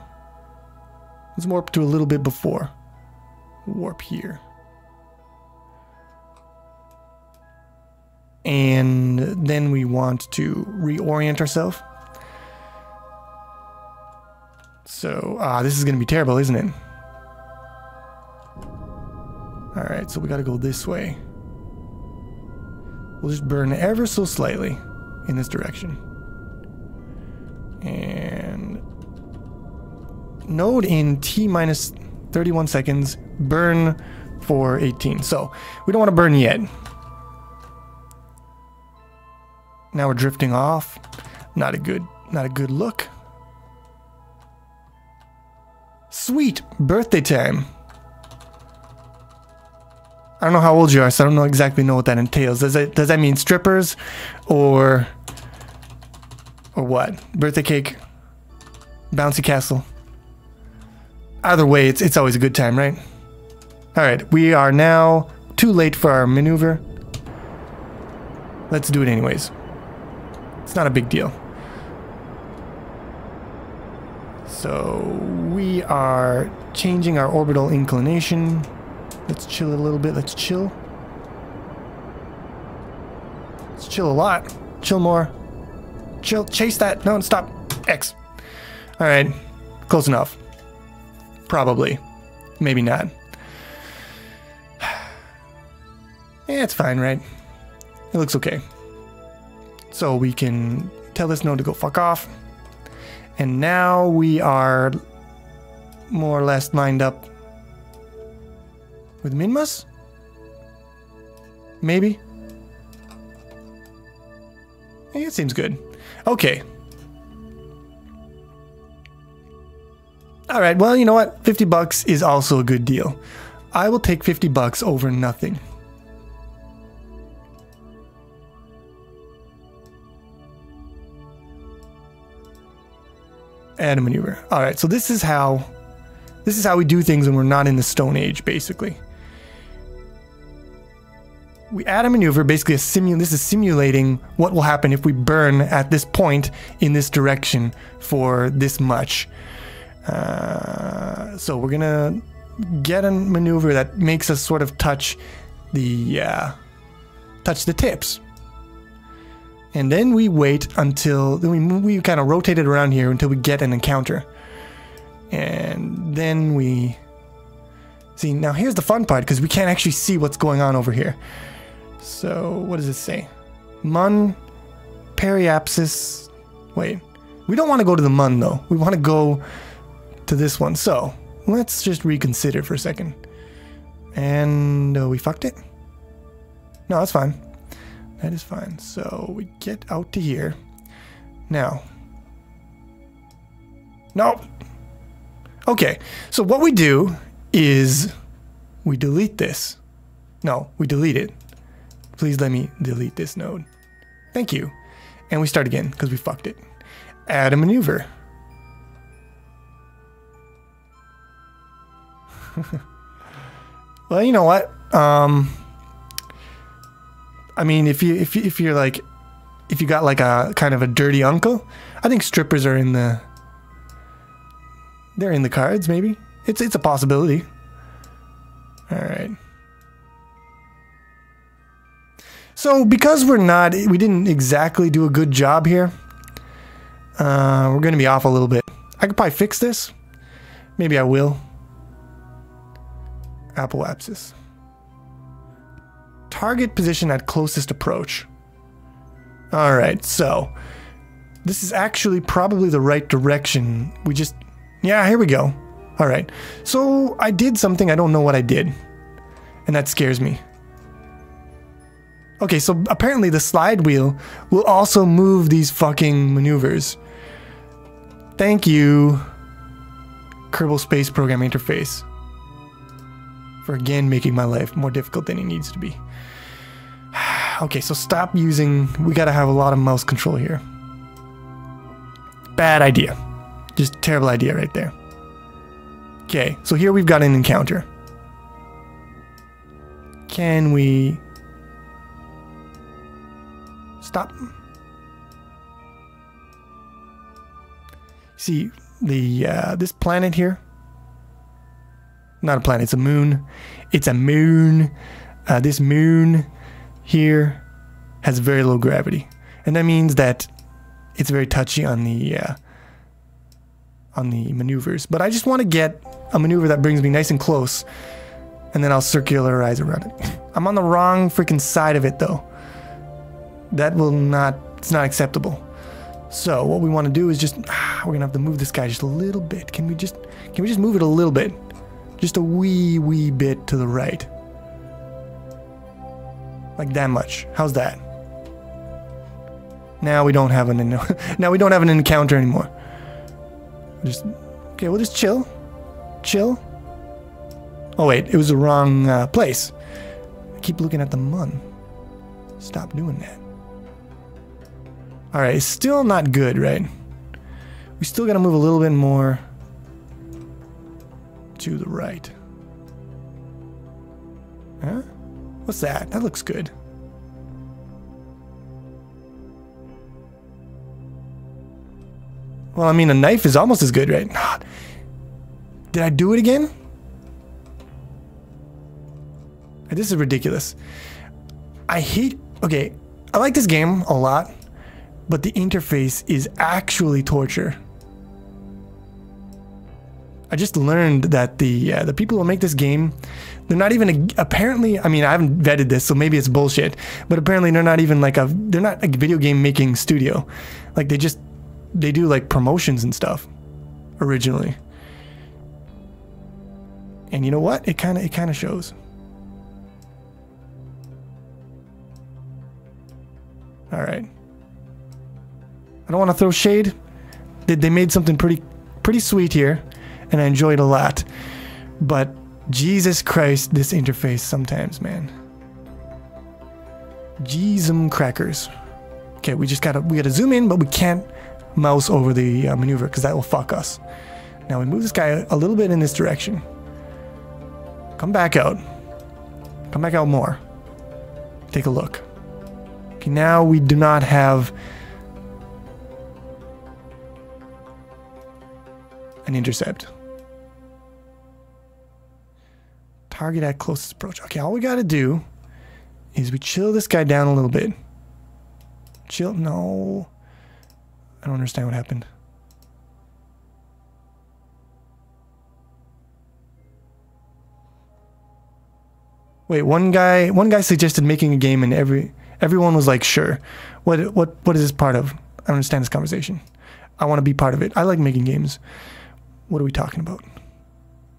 Let's warp to a little bit before. Warp here. And then we want to reorient ourselves. So, this is going to be terrible, isn't it? Alright, so we got to go this way. We'll just burn ever so slightly in this direction. And node in T minus 31 seconds, burn for 18. So we don't want to burn yet. Now we're drifting off. Not a good look. Sweet birthday time. I don't know how old you are, so I don't exactly know what that entails. Does that mean strippers or what? Birthday cake, bouncy castle. Either way, it's always a good time, right? All right, we are now too late for our maneuver. Let's do it anyways. It's not a big deal. So we are changing our orbital inclination. Let's chill a little bit. Let's chill. Let's chill a lot. Chill more. Chill. Chase that. No, stop. X. All right. Close enough. Probably. Maybe not. Yeah, it's fine, right? It looks okay. So we can tell this node to go fuck off. And now we are more or less lined up with Minmus? Maybe? Yeah, it seems good. Okay. Alright, well, you know what? 50 bucks is also a good deal. I will take 50 bucks over nothing. Add a maneuver. Alright, so this is how we do things when we're not in the Stone Age, basically. We add a maneuver, basically this is simulating what will happen if we burn at this point in this direction for this much. So we're gonna get a maneuver that makes us sort of touch the tips. And then we wait until we kind of rotate it around here until we get an encounter. And then we see, now here's the fun part, because we can't actually see what's going on over here. So what does it say? Mun, periapsis. Wait, we don't want to go to the mun though. We want to go to this one. So let's just reconsider for a second. And we fucked it? No, that's fine. That is fine. So we get out to here. Now. No. Okay, so what we do is we delete this. No, we delete it. Please let me delete this node. Thank you. And we start again because we fucked it. Add a maneuver. Well, you know what? I mean, if you got like a kind of a dirty uncle, I think strippers are in the. They're in the cards, maybe. It's a possibility. All right. So because we didn't exactly do a good job here, we're going to be off a little bit. I could probably fix this. Maybe I will. Apoapsis. Target position at closest approach. All right, so this is actually probably the right direction. Yeah, here we go. All right. So I did something. I don't know what I did. And that scares me. Okay, so apparently the slide wheel will also move these fucking maneuvers. Thank you, Kerbal Space Program Interface, for again making my life more difficult than it needs to be. Okay, so stop using... We gotta have a lot of mouse control here. Bad idea. Just terrible idea right there. Okay, so here we've got an encounter. Can we stop? See this planet here? Not a planet, it's a moon. It's a moon. This moon here has very low gravity, and that means that it's very touchy on the maneuvers. But I just want to get a maneuver that brings me nice and close, and then I'll circularize around it. I'm on the wrong freaking side of it though. That will not, it's not acceptable. So what we want to do is just, we're gonna have to move this guy just a little bit. Can we just move it a little bit? Just a wee bit to the right. Like that much. How's that? Now we don't have an encounter anymore. Okay, we'll just chill. Chill. Oh wait, it was the wrong place. I keep looking at the mun. Stop doing that. Alright, it's still not good, right? We still gotta move a little bit more to the right. Huh? What's that? That looks good. Well, I mean, a knife is almost as good, right? Did I do it again? This is ridiculous. Okay, I like this game a lot, but the interface is actually torture. I just learned that the people who make this game, they're not even apparently, I mean, I haven't vetted this, so maybe it's bullshit, but apparently they're not even like they're not a video game making studio. Like they do like promotions and stuff originally. And you know what? It kind of shows. All right. I don't want to throw shade. They made something pretty sweet here, and I enjoyed it a lot. But Jesus Christ, this interface sometimes, man. Jeezum crackers. Okay, we gotta zoom in, but we can't mouse over the maneuver because that will fuck us. Now we move this guy a little bit in this direction. Come back out. Come back out more. Take a look. Okay, now we do not have and intercept. Target at closest approach. Okay, all we gotta do is we chill this guy down a little bit. Chill. No. I don't understand what happened. Wait, one guy suggested making a game and everyone was like, sure. What is this part of? I don't understand this conversation. I want to be part of it. I like making games. What are we talking about?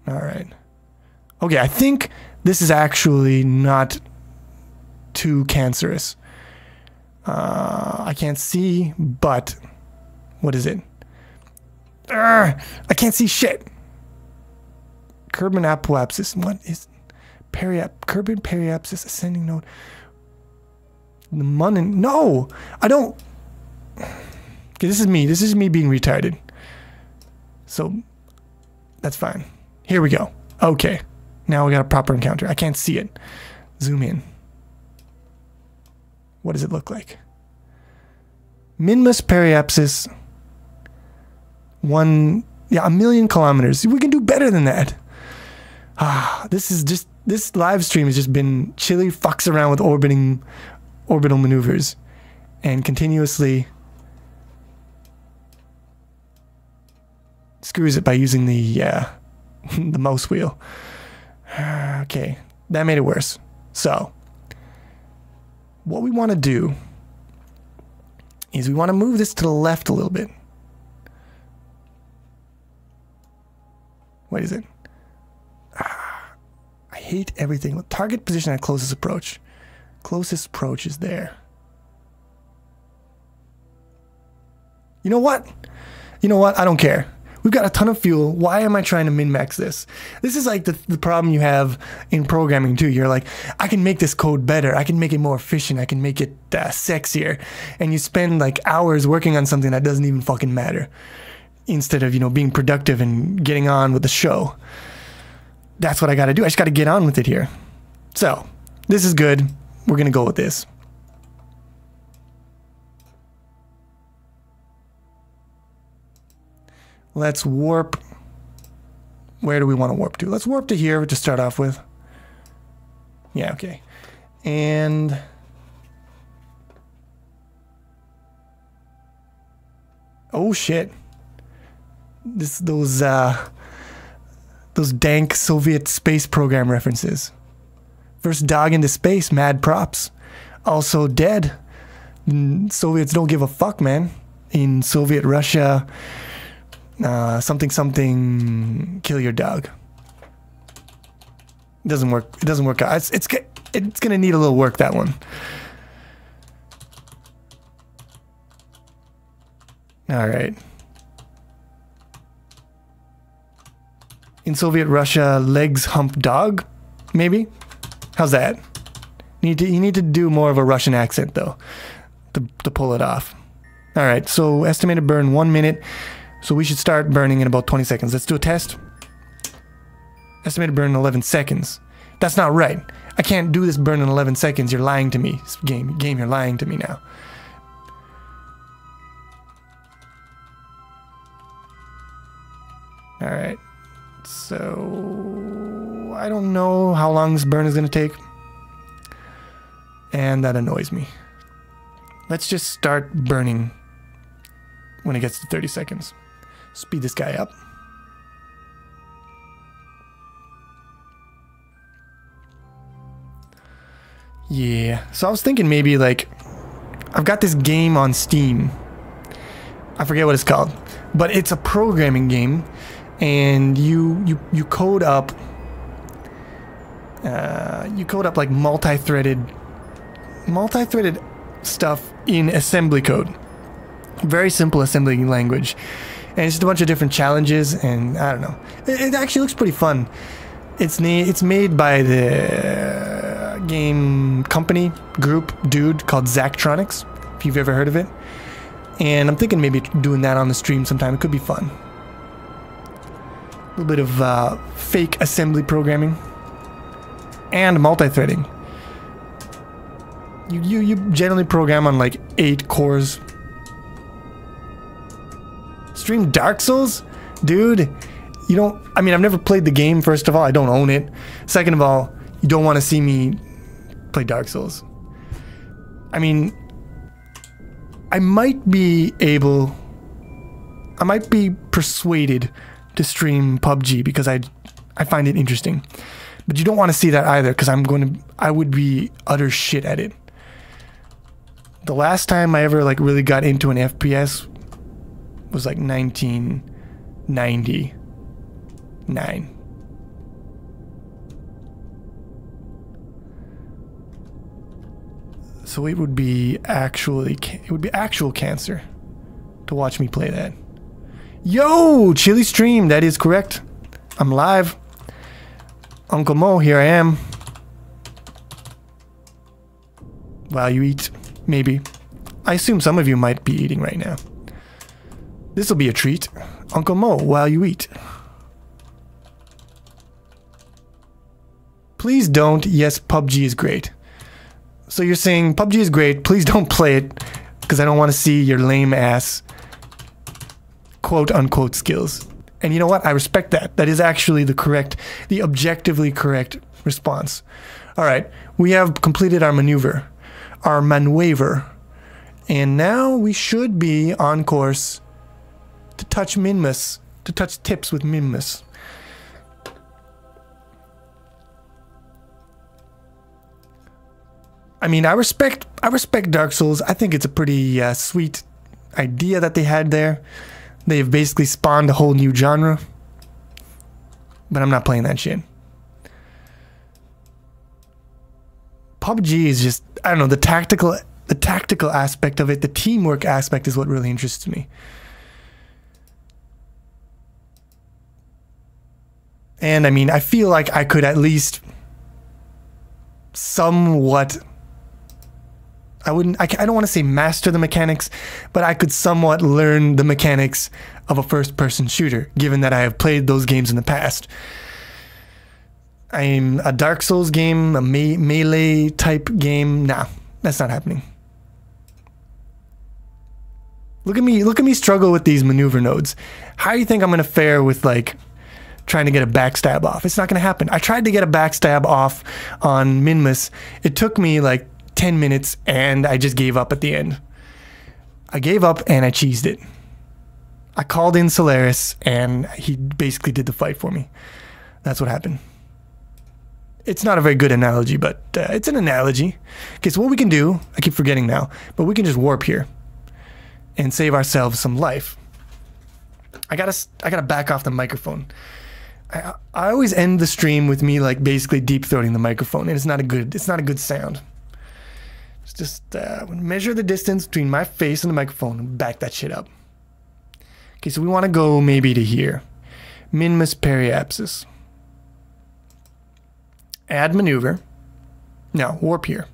All right. Okay, I think this is actually not too cancerous. I can't see, but what is it? I can't see shit. Curbin apoapsis. What is Curbin periapsis ascending node? The Munin. No, I don't. Okay, this is me. This is me being retarded. So that's fine. Here we go. Okay. Now we got a proper encounter. I can't see it. Zoom in. What does it look like? Minmus periapsis. 1,000,000 kilometers. We can do better than that. This live stream has just been Chili fucks around with orbital maneuvers and continuously screws it by using the mouse wheel. Okay, that made it worse. So, what we want to do is we want to move this to the left a little bit. What is it? I hate everything. Target position at closest approach. Closest approach is there. You know what? You know what? I don't care. We've got a ton of fuel. Why am I trying to min-max this? This is like the problem you have in programming too. You're like, I can make this code better. I can make it more efficient. I can make it sexier. And you spend like hours working on something that doesn't even fucking matter. Instead of, you know, being productive and getting on with the show. That's what I got to do. I just got to get on with it here. So, this is good. We're going to go with this. Let's warp. Where do we want to warp to? Let's warp to here to start off with. Yeah, okay. And oh shit. Those dank Soviet space program references. First dog into space, mad props. Also dead. Soviets don't give a fuck, man. In Soviet Russia, something, kill your dog. It doesn't work. It doesn't work out. It's gonna need a little work, that one. All right. In Soviet Russia, legs hump dog, maybe? How's that? You need to do more of a Russian accent though, to pull it off. All right, so estimated burn 1 minute. So we should start burning in about 20 seconds. Let's do a test. Estimated burn in 11 seconds. That's not right. I can't do this burn in 11 seconds. You're lying to me. Game, you're lying to me now. All right. So I don't know how long this burn is going to take. And that annoys me. Let's just start burning when it gets to 30 seconds. Speed this guy up. Yeah. So I was thinking maybe like I've got this game on Steam. I forget what it's called, but it's a programming game. And you code up like multi-threaded stuff in assembly code. Very simple assembly language. And it's just a bunch of different challenges, and I don't know. It actually looks pretty fun. It's made by the game company group dude called Zachtronics, if you've ever heard of it. And I'm thinking maybe doing that on the stream sometime. It could be fun. A little bit of fake assembly programming and multi-threading. You generally program on like 8 cores. Stream Dark Souls? Dude, you don't... I mean, I've never played the game, first of all. I don't own it. Second of all, you don't want to see me play Dark Souls. I mean, I might be persuaded to stream PUBG because I find it interesting. But you don't want to see that either because I would be utter shit at it. The last time I ever like really got into an FPS was like 1999. So it would be actual cancer to watch me play that. Yo, Chili Stream, that is correct. I'm live. Uncle Mo, here I am. While you eat, maybe. I assume some of you might be eating right now. This'll be a treat. Uncle Mo, while you eat. Please don't. Yes, PUBG is great. So you're saying PUBG is great, please don't play it, because I don't want to see your lame ass quote-unquote skills. And you know what? I respect that. That is actually the objectively correct response. Alright, we have completed our maneuver. And now we should be on course to touch Minmus, to touch tips with Minmus. I mean, I respect Dark Souls. I think it's a pretty sweet idea that they had there. They've basically spawned a whole new genre. But I'm not playing that shit. PUBG is just, I don't know, the tactical aspect of it, the teamwork aspect is what really interests me. And I mean, I feel like I could at least somewhat... I don't want to say master the mechanics, but I could somewhat learn the mechanics of a first-person shooter, given that I have played those games in the past. I'm a Dark Souls game, a melee type game. Nah, that's not happening. Look at me struggle with these maneuver nodes. How do you think I'm gonna fare with like trying to get a backstab off? It's not gonna happen. I tried to get a backstab off on Minmus. It took me like 10 minutes and I just gave up at the end. I gave up and I cheesed it. I called in Solaris and he basically did the fight for me. That's what happened. It's not a very good analogy, but it's an analogy. Okay, so what we can do, I keep forgetting now, but we can just warp here and save ourselves some life. I gotta back off the microphone. I always end the stream with me like basically deep throating the microphone, and it's not a good sound. Just measure the distance between my face and the microphone and back that shit up. Okay, so we want to go maybe to here. Minmus periapsis. Add maneuver. Now, warp here.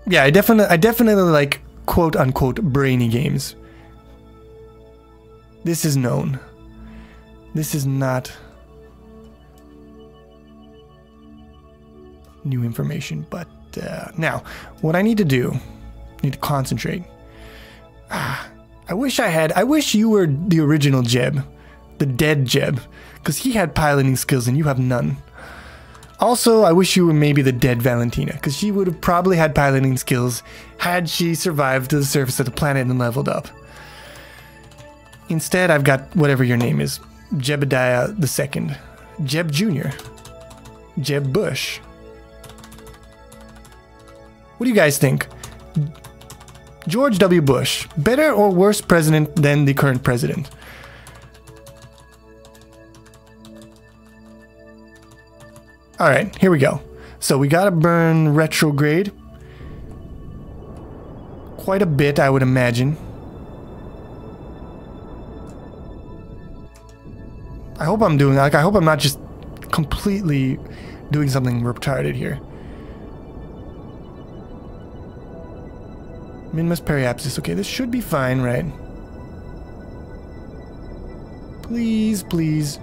Yeah, I definitely like quote-unquote brainy games. This is known. This is not... new information, but now what I need to do, I need to concentrate. I wish you were the original Jeb, the dead Jeb, because he had piloting skills and you have none. Also, I wish you were maybe the dead Valentina, because she would have probably had piloting skills had she survived to the surface of the planet and leveled up. Instead, I've got whatever your name is, Jebediah II, Jeb Jr., Jeb Bush. What do you guys think? George W. Bush, better or worse president than the current president? Alright, here we go. So we gotta burn retrograde. Quite a bit, I would imagine. I hope I'm doing that. I hope I'm not just completely doing something retarded here. Minmus periapsis. Okay, this should be fine, right? Please, please.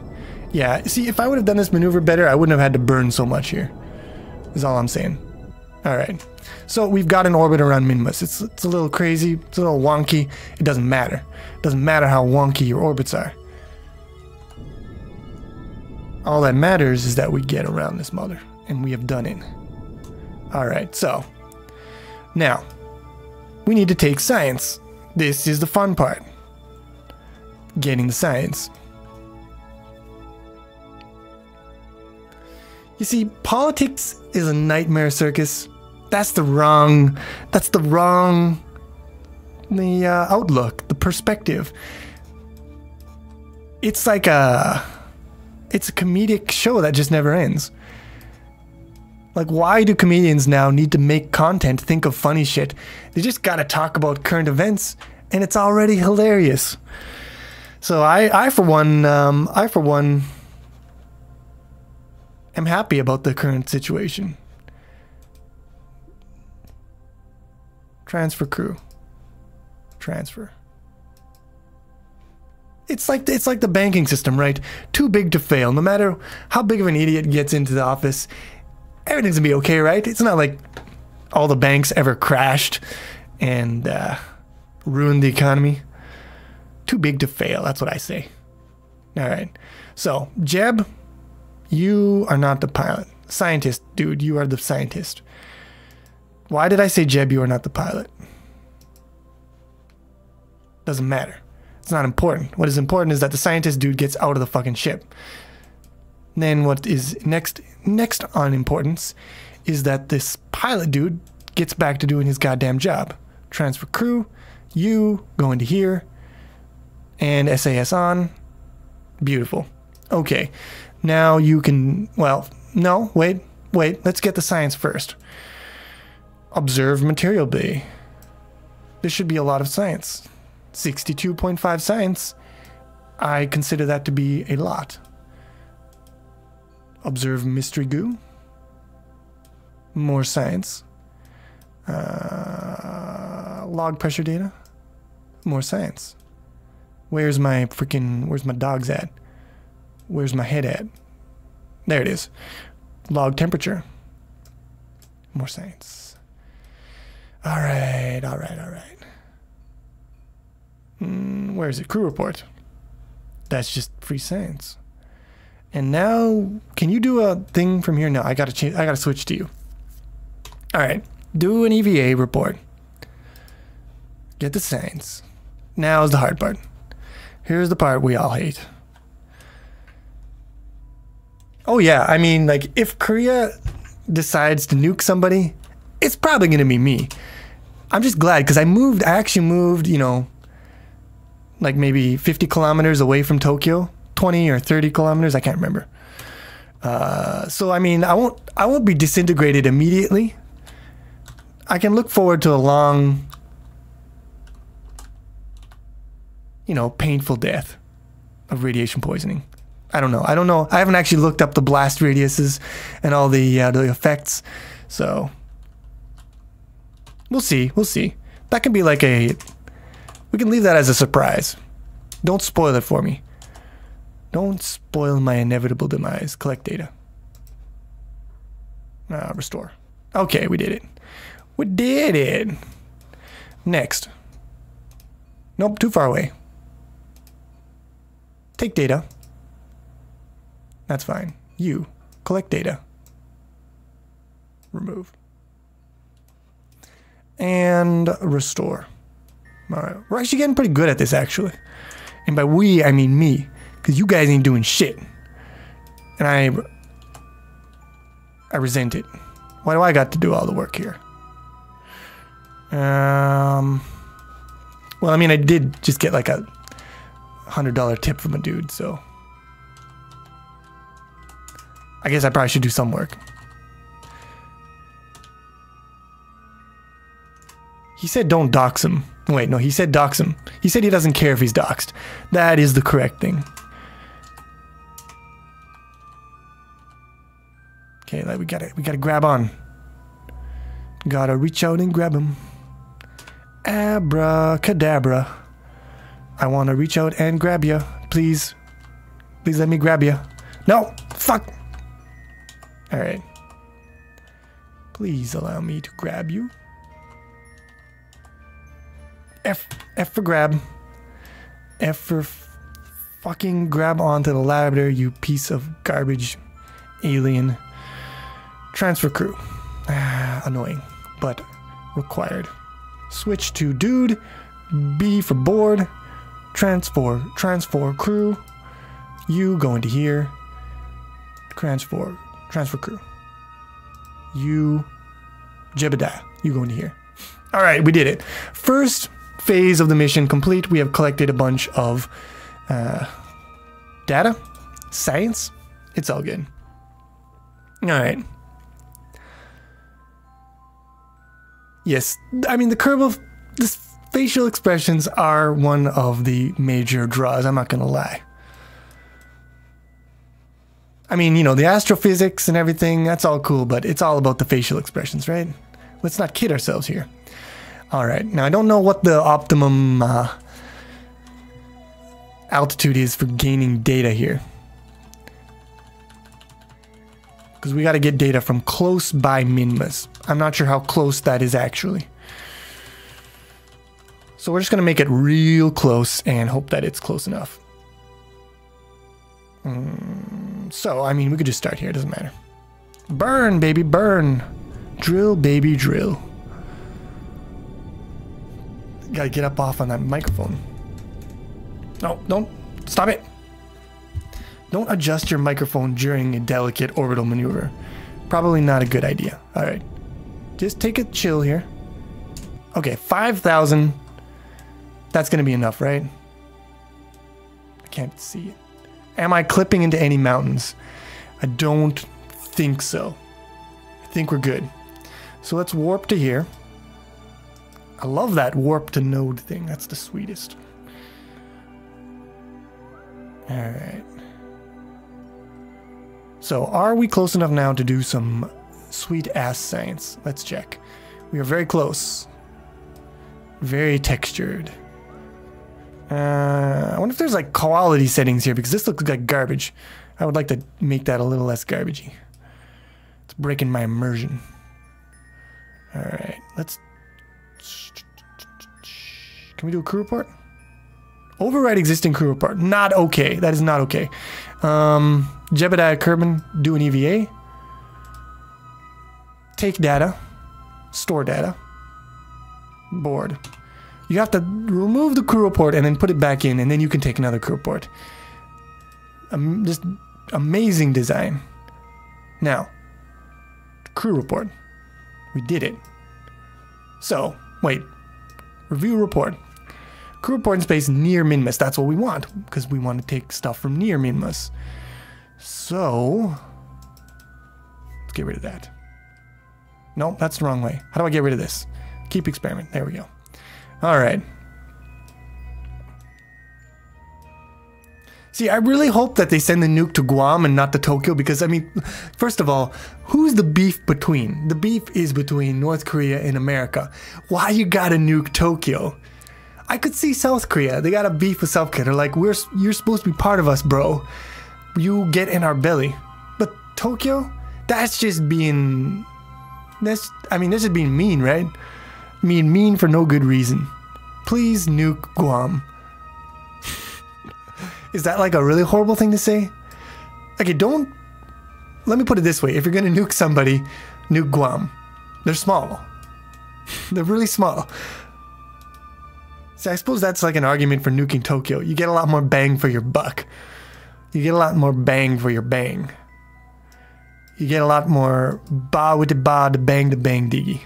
Yeah, see, if I would have done this maneuver better, I wouldn't have had to burn so much here. Is all I'm saying. All right. So we've got an orbit around Minmus. It's a little crazy. It's a little wonky. It doesn't matter. It doesn't matter how wonky your orbits are. All that matters is that we get around this mother. And we have done it. All right. So now we need to take science. This is the fun part. Getting the science. You see, politics is a nightmare circus. That's the wrong outlook, the perspective. It's like it's a comedic show that just never ends. Like, why do comedians now need to make content, think of funny shit? They just gotta talk about current events, and it's already hilarious. So I for one, am happy about the current situation. Transfer crew. Transfer. It's like the banking system, right? Too big to fail. No matter how big of an idiot gets into the office, everything's gonna be okay, right? It's not like all the banks ever crashed and ruined the economy. Too big to fail, that's what I say. All right. So, Jeb, you are not the pilot. Scientist, dude, you are the scientist. Why did I say, Jeb, you are not the pilot? Doesn't matter. It's not important. What is important is that the scientist dude gets out of the fucking ship. Then what is next on importance is that this pilot dude gets back to doing his goddamn job. Transfer crew, you go into here, and SAS on. Beautiful. Okay. Now you can, well, no, wait, let's get the science first. Observe material bay. There should be a lot of science. 62.5 science. I consider that to be a lot. Observe mystery goo. More science. Log pressure data. More science. Where's my dogs at? Where's my head at? There it is. Log temperature. More science. All right. Where is it? Crew report. That's just free science. And now, can you do a thing from here? No, I gotta switch to you. All right. Do an EVA report. Get the science. Now's the hard part. Here's the part we all hate. Oh yeah, I mean, like, if Korea decides to nuke somebody, it's probably gonna be me. I'm just glad, because I actually moved, you know, like maybe 50 kilometers away from Tokyo. 20 or 30 kilometers, I can't remember. So I mean, I won't be disintegrated immediately. I can look forward to a long, you know, painful death of radiation poisoning. I don't know. I haven't actually looked up the blast radiuses and all the effects. So we'll see. That can be like we can leave that as a surprise. Don't spoil it for me. Don't spoil my inevitable demise. Collect data. Restore. Okay, we did it. We did it. Next. Nope, too far away. Take data. That's fine. You. Collect data. Remove. And restore. Alright. We're actually getting pretty good at this, actually. And by we, I mean me. Because you guys ain't doing shit. And I resent it. Why do I got to do all the work here? Well, I mean, I did just get like a $100 tip from a dude, so I guess I probably should do some work. He said don't dox him. Wait, no, he said dox him. He said he doesn't care if he's doxed. That is the correct thing. Okay, like we gotta grab on. Gotta reach out and grab him. Abracadabra. I wanna reach out and grab you. Please. Please let me grab you. No! Fuck! Alright. Please allow me to grab you. F for grab. F for fucking grab onto the ladder, you piece of garbage alien. Transfer crew. Annoying, but required. Switch to dude. B for board. Transfer crew. You go into here. Transfer crew. You Jebediah. You go into here. All right, we did it. First phase of the mission complete. We have collected a bunch of data, science. It's all good. All right. Yes, I mean the facial expressions are one of the major draws. I'm not gonna lie. I mean, you know, the astrophysics and everything, that's all cool, but it's all about the facial expressions, right? Let's not kid ourselves here. All right, now I don't know what the optimum altitude is for gaining data here. Because we got to get data from close by minmas. I'm not sure how close that is actually. So we're just going to make it real close and hope that it's close enough. So, I mean, we could just start here. It doesn't matter. Burn, baby, burn. Drill, baby, drill. Gotta get up off on that microphone. No, don't. Stop it. Don't adjust your microphone during a delicate orbital maneuver. Probably not a good idea. All right. Just take a chill here. Okay, 5,000. That's going to be enough, right? I can't see it. Am I clipping into any mountains? I don't think so. I think we're good. So let's warp to here. I love that warp to node thing. That's the sweetest. All right. So are we close enough now to do some sweet ass science? Let's check. We are very close. Very textured. I wonder if there's like quality settings here because this looks like garbage. I would like to make that a little less garbagey. It's breaking my immersion. All right, let's. Can we do a crew report? Override existing crew report. Not okay. That is not okay. Jebediah Kerbin, do an EVA. Take data. Store data. Board. You have to remove the crew report and then put it back in, and then you can take another crew report. Just amazing design. Now, crew report. We did it. So, wait. Review report. Crew report in space near minmus. That's what we want, because we want to take stuff from near minmus. So, let's get rid of that. No, that's the wrong way. How do I get rid of this? Keep experiment. There we go. All right. See, I really hope that they send the nuke to Guam and not to Tokyo because, I mean, first of all, who's the beef between? The beef is between North Korea and America. Why you gotta nuke Tokyo? I could see South Korea. They got a beef with South Korea. They're like, you're supposed to be part of us, bro. You get in our belly. But Tokyo? That's just being... that's just being mean, right? Mean for no good reason. Please nuke Guam. Is that like a really horrible thing to say? Okay, don't... let me put it this way. If you're gonna nuke somebody, nuke Guam. They're small. They're really small. See, I suppose that's like an argument for nuking Tokyo. You get a lot more bang for your buck. You get a lot more bang for your bang. You get a lot more ba with the ba, the bang diggy.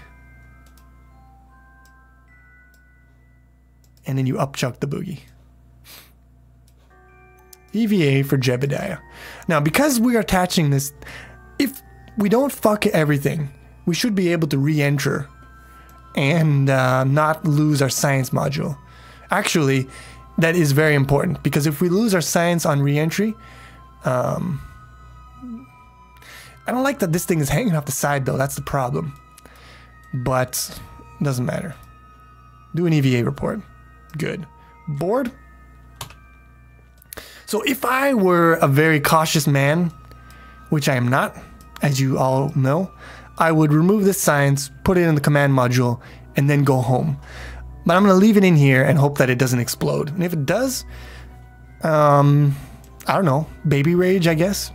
And then you upchuck the boogie. EVA for Jebediah. Now, because we are attaching this, if we don't fuck everything, we should be able to re-enter and not lose our science module. Actually, that is very important because if we lose our science on re-entry, I don't like that this thing is hanging off the side though. That's the problem. But it doesn't matter. Do an EVA report. Good. Board. So if I were a very cautious man, which I am not, as you all know, I would remove this science, put it in the command module, and then go home. But I'm going to leave it in here and hope that it doesn't explode. And if it does, I don't know, baby rage, I guess.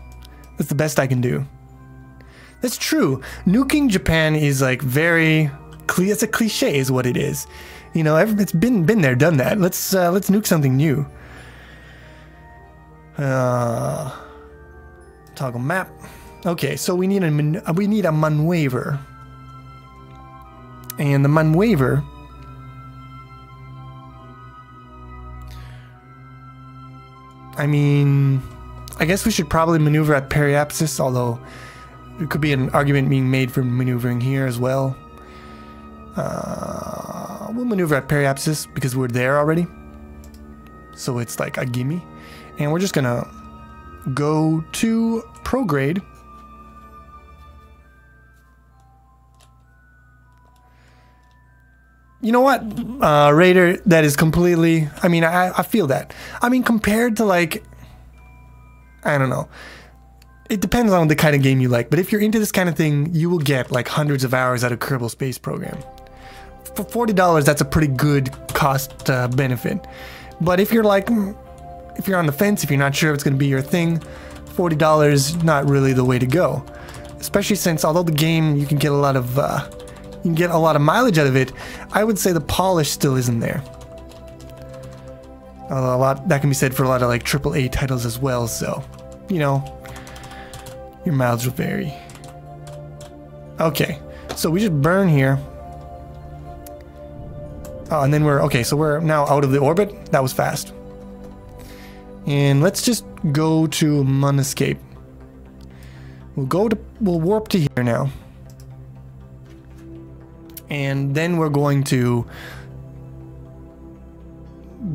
That's the best I can do. That's true. Nuking Japan is like very, it's a cliche is what it is. You know, it's been there, done that. Let's nuke something new. Toggle map. Okay, so we need a maneuver. And the maneuver, I mean, I guess we should probably maneuver at periapsis, although there could be an argument being made for maneuvering here as well. We'll maneuver at periapsis because we're there already. So it's like a gimme. And we're just gonna go to prograde. You know what, Raider, that is completely, I mean, I feel that. I mean, compared to like, I don't know. It depends on the kind of game you like, but if you're into this kind of thing, you will get like hundreds of hours out of Kerbal Space Program. For $40, that's a pretty good cost benefit. But if you're like, if you're on the fence, if you're not sure if it's going to be your thing, $40 not really the way to go. Especially since, although the game, you can get a lot of mileage out of it, I would say the polish still isn't there. A lot that can be said for a lot of like AAA titles as well, so, you know, your mileage will vary. Okay, so we just burn here. Oh, and then okay, so we're now out of the orbit. That was fast. And let's just go to Monescape. We'll warp to here now. And then we're going to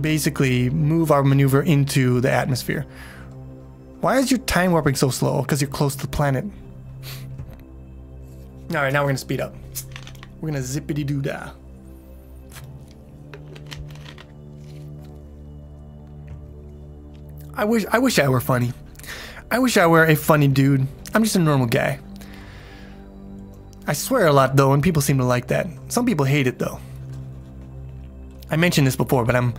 basically move our maneuver into the atmosphere. Why is your time warping so slow? Because you're close to the planet. Alright, now we're going to speed up. We're going to zippity-doo-dah. I wish I were funny. I wish I were a funny dude. I'm just a normal guy. I swear a lot though, and people seem to like that. Some people hate it though. I mentioned this before, but I'm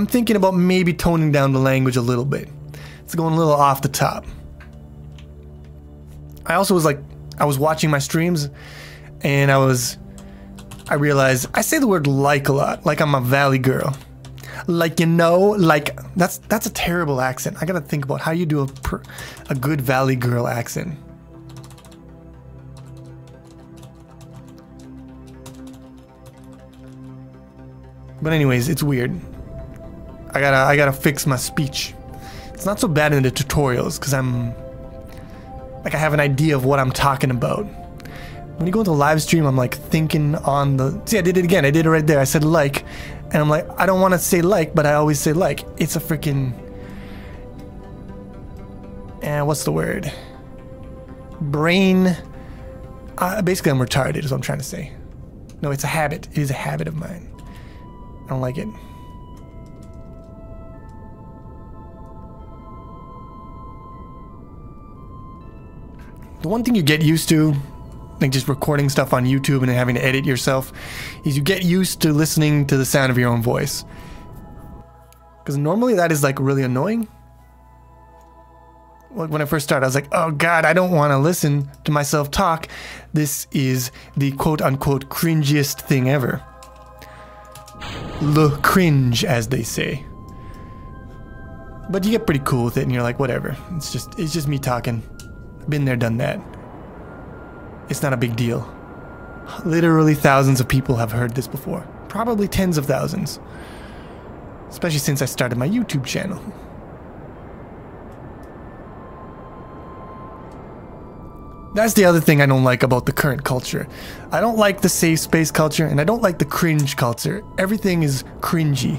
thinking about maybe toning down the language a little bit. It's going a little off the top. I also was like, I was watching my streams, and I realized I say the word like a lot, like I'm a valley girl. Like, you know, like that's a terrible accent. I gotta think about how you do a good valley girl accent. But anyways, it's weird. I gotta fix my speech. It's not so bad in the tutorials because I have an idea of what I'm talking about. When you go into live stream, I'm like thinking on the. See, I did it again. I did it right there. I said like, and I'm like, I don't want to say like, but I always say like. It's a freaking. And what's the word? Brain. Basically, I'm retarded. Is what I'm trying to say. No, it's a habit. It is a habit of mine. I don't like it. The one thing you get used to, like just recording stuff on YouTube and then having to edit yourself, is you get used to listening to the sound of your own voice. Because normally that is like really annoying. When I first started, I was like, oh god, I don't want to listen to myself talk. This is the quote-unquote cringiest thing ever. Le cringe, as they say. But you get pretty cool with it and you're like, whatever. It's just me talking. Been there, done that. It's not a big deal. Literally thousands of people have heard this before. Probably tens of thousands. Especially since I started my YouTube channel. That's the other thing I don't like about the current culture. I don't like the safe space culture, and I don't like the cringe culture. Everything is cringy.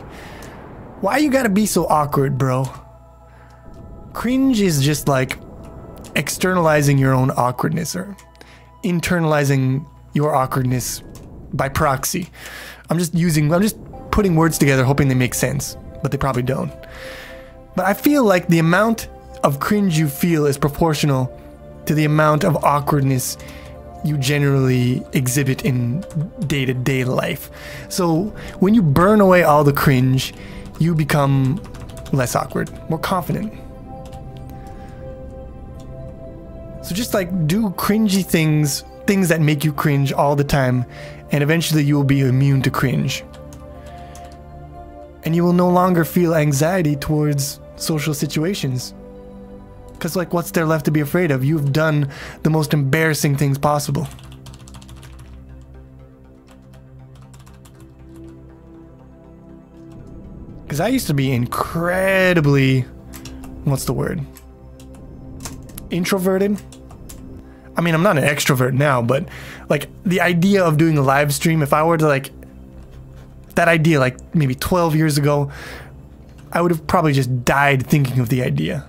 Why you gotta be so awkward, bro? Cringe is just like externalizing your own awkwardness or internalizing your awkwardness by proxy. I'm just putting words together hoping they make sense, but they probably don't. But I feel like the amount of cringe you feel is proportional to the amount of awkwardness you generally exhibit in day-to-day life. So when you burn away all the cringe, you become less awkward, more confident. So just like do cringy things that make you cringe all the time, and eventually you will be immune to cringe. And you will no longer feel anxiety towards social situations. Because, like, what's there left to be afraid of? You've done the most embarrassing things possible. Because I used to be incredibly... what's the word? Introverted? I mean, I'm not an extrovert now, but, like, the idea of doing a live stream, if I were to, like... that idea, like, maybe 12 years ago, I would have probably just died thinking of the idea.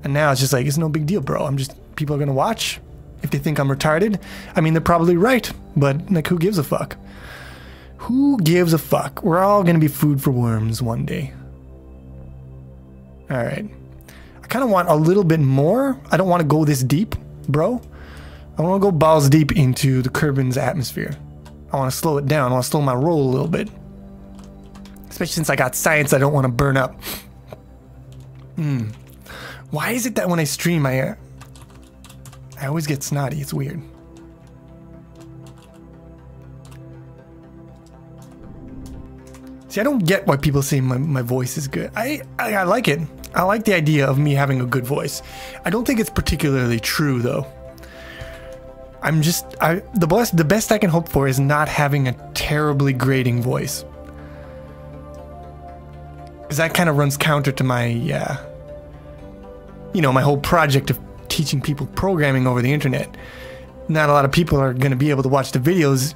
And now it's just like, it's no big deal, bro. People are gonna watch. If they think I'm retarded, I mean, they're probably right. But, like, who gives a fuck? Who gives a fuck? We're all gonna be food for worms one day. Alright. I kind of want a little bit more. I don't want to go this deep, bro. I want to go balls deep into the Kerbin's atmosphere. I want to slow it down. I want to slow my roll a little bit. Especially since I got science I don't want to burn up. Why is it that when I stream, I always get snotty? It's weird. See, I don't get why people say my voice is good. I like it. I like the idea of me having a good voice. I don't think it's particularly true, though. The best I can hope for is not having a terribly grating voice. Because that kind of runs counter to my, you know, my whole project of teaching people programming over the internet. Not a lot of people are going to be able to watch the videos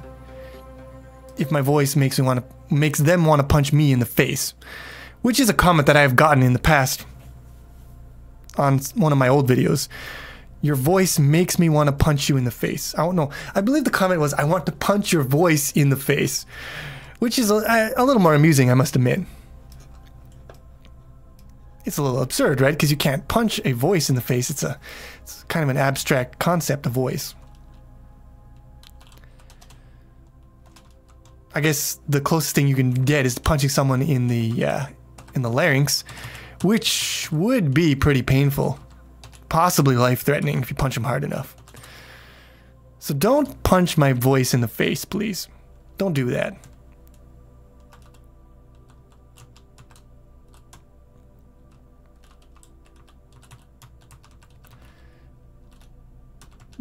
if my voice makes them want to punch me in the face. Which is a comment that I've gotten in the past on one of my old videos. Your voice makes me want to punch you in the face. I don't know. I believe the comment was, I want to punch your voice in the face. Which is a little more amusing, I must admit. It's a little absurd, right? Because you can't punch a voice in the face. It's kind of an abstract concept, a voice. I guess the closest thing you can get is punching someone in the larynx, which would be pretty painful. Possibly life-threatening if you punch them hard enough. So don't punch my voice in the face, please. Don't do that.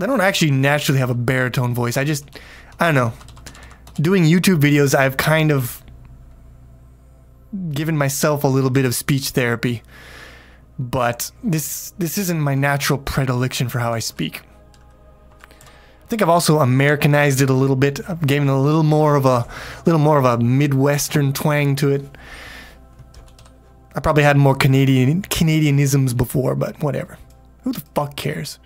I don't actually naturally have a baritone voice. I don't know. Doing YouTube videos, I've kind of given myself a little bit of speech therapy. But this isn't my natural predilection for how I speak. I think I've also Americanized it a little bit. I've given it a little more of a Midwestern twang to it. I probably had more Canadianisms before, but whatever. Who the fuck cares?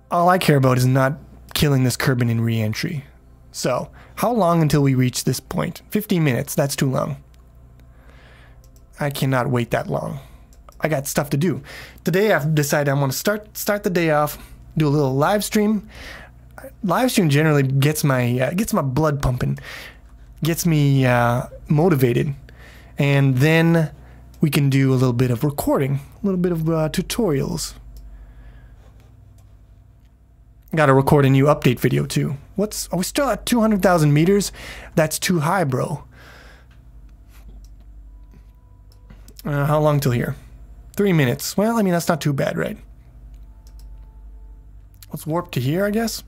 All I care about is not killing this Kerbin in re-entry. So, how long until we reach this point? 15 minutes, that's too long. I cannot wait that long. I got stuff to do. Today I've decided I want to start the day off, do a little live stream. Live stream generally gets my blood pumping, gets me motivated, and then we can do a little bit of recording, a little bit of tutorials. Got to record a new update video too. Are we still at 200,000 meters? That's too high, bro. How long till here? 3 minutes. Well, I mean, that's not too bad, right? Let's warp to here, I guess.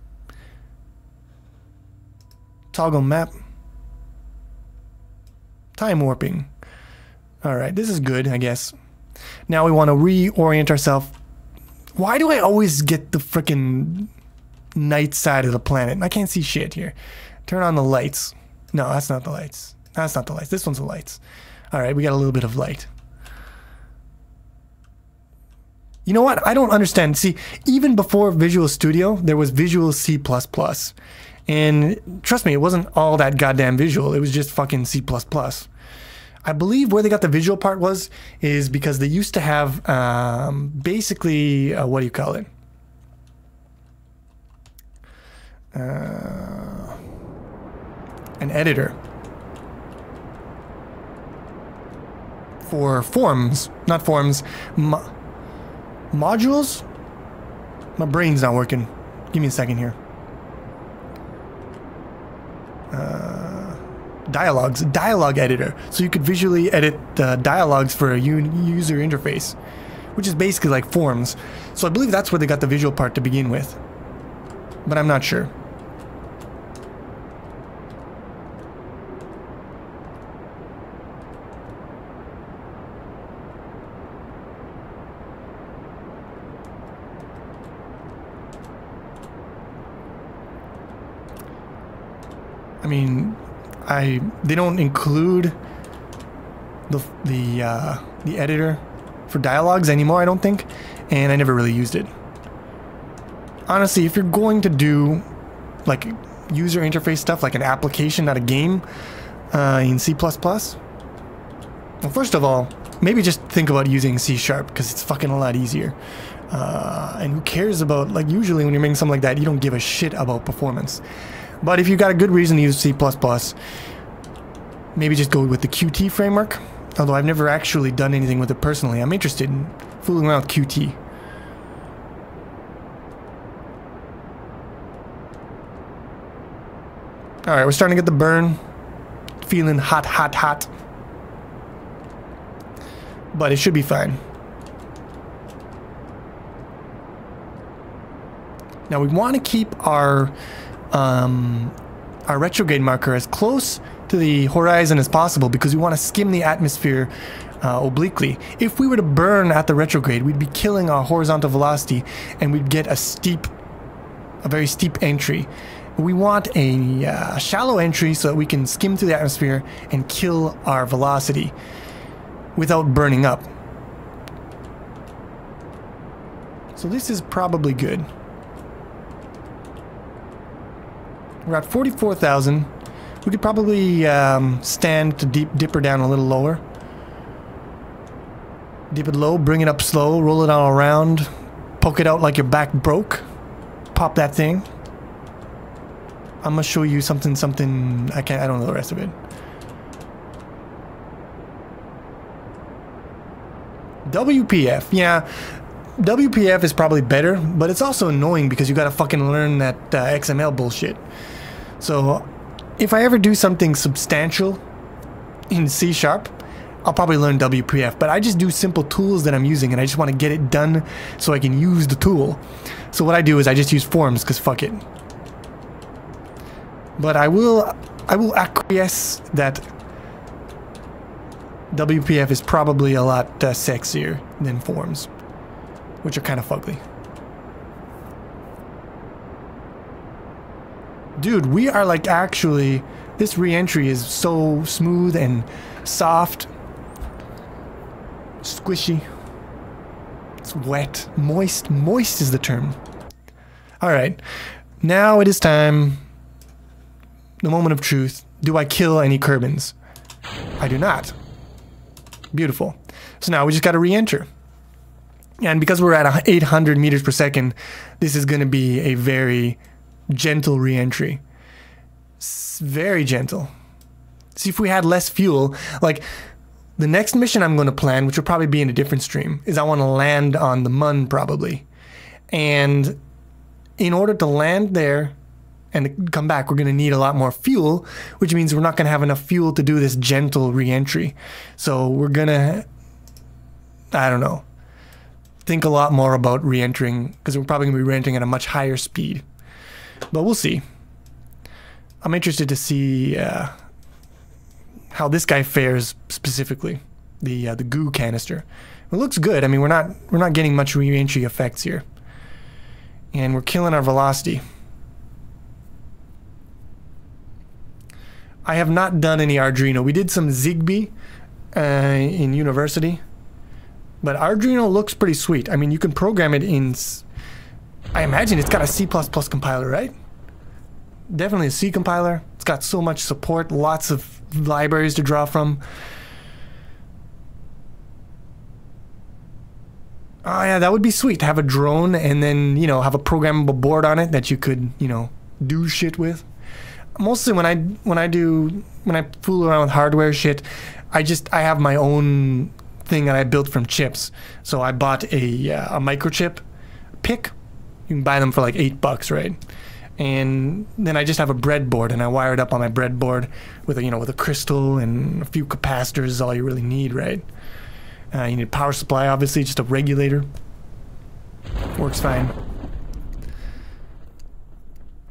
Toggle map. Time warping. Alright, this is good, I guess. Now we want to reorient ourselves. Why do I always get the frickin' night side of the planet? I can't see shit here. Turn on the lights. No, that's not the lights. That's not the lights. This one's the lights. Alright, we got a little bit of light. You know what? I don't understand. See, even before Visual Studio, there was Visual C++. And trust me, it wasn't all that goddamn visual. It was just fucking C++. I believe where they got the visual part is because they used to have basically what do you call it? An editor for forms, not forms, modules. My brain's not working. Give me a second here. Dialogue editor. So you could visually edit dialogues for a user interface, which is basically like forms. So I believe that's where they got the visual part to begin with, but I'm not sure. I mean, they don't include the editor for dialogues anymore, I don't think, and I never really used it. Honestly, if you're going to do like user interface stuff, like an application, not a game, in C++, well, first of all, maybe just think about using C# because it's fucking a lot easier. And who cares about, like, usually when you're making something like that, you don't give a shit about performance. But if you've got a good reason to use C++, maybe just go with the Qt framework. Although I've never actually done anything with it personally. I'm interested in fooling around with Qt. Alright, we're starting to get the burn. Feeling hot, hot, hot. But it should be fine. Now we want to keep our retrograde marker as close to the horizon as possible because we want to skim the atmosphere obliquely. If we were to burn at the retrograde, we'd be killing our horizontal velocity and we'd get a very steep entry. We want a shallow entry so that we can skim through the atmosphere and kill our velocity without burning up. So this is probably good. We're at 44,000. We could probably stand to dip her down a little lower. Dip it low, bring it up slow, roll it all around, poke it out like your back broke. Pop that thing. I'm gonna show you something, I don't know the rest of it. WPF, yeah. WPF is probably better, but it's also annoying because you gotta fucking learn that XML bullshit. So, if I ever do something substantial in C#, I'll probably learn WPF, but I just do simple tools that I'm using and I just want to get it done so I can use the tool. So what I do is I just use forms because fuck it. But I will acquiesce that WPF is probably a lot sexier than forms, which are kind of fugly. Dude, we are like actually, this re-entry is so smooth and soft, squishy. It's wet, moist is the term. All right, now it is time, the moment of truth. Do I kill any Kerbins? I do not. Beautiful. So now we just got to re-enter. And because we're at 800 meters per second, this is going to be a very gentle re-entry. Very gentle. See, if we had less fuel, like the next mission I'm going to plan, which will probably be in a different stream, is I want to land on the Mun probably. And in order to land there and come back, we're going to need a lot more fuel, which means we're not going to have enough fuel to do this gentle re-entry. So we're going to, I don't know, think a lot more about re-entering, because we're probably going to be re-entering at a much higher speed. But we'll see. I'm interested to see how this guy fares specifically, the goo canister. It looks good. I mean, we're not getting much re-entry effects here, and we're killing our velocity. I have not done any Arduino. We did some Zigbee in university, but Arduino looks pretty sweet. I mean, you can program it in, I imagine it's got a C++ compiler, right? Definitely a C compiler. It's got so much support, lots of libraries to draw from. Oh yeah, that would be sweet to have a drone and then, you know, have a programmable board on it that you could, you know, do shit with. Mostly when I fool around with hardware shit, I have my own thing that I built from chips. So I bought a microchip pick. You can buy them for like $8, right? And then I just have a breadboard, and I wire it up on my breadboard with a, you know, with a crystal and a few capacitors is all you really need, right? You need a power supply, obviously, just a regulator. Works fine.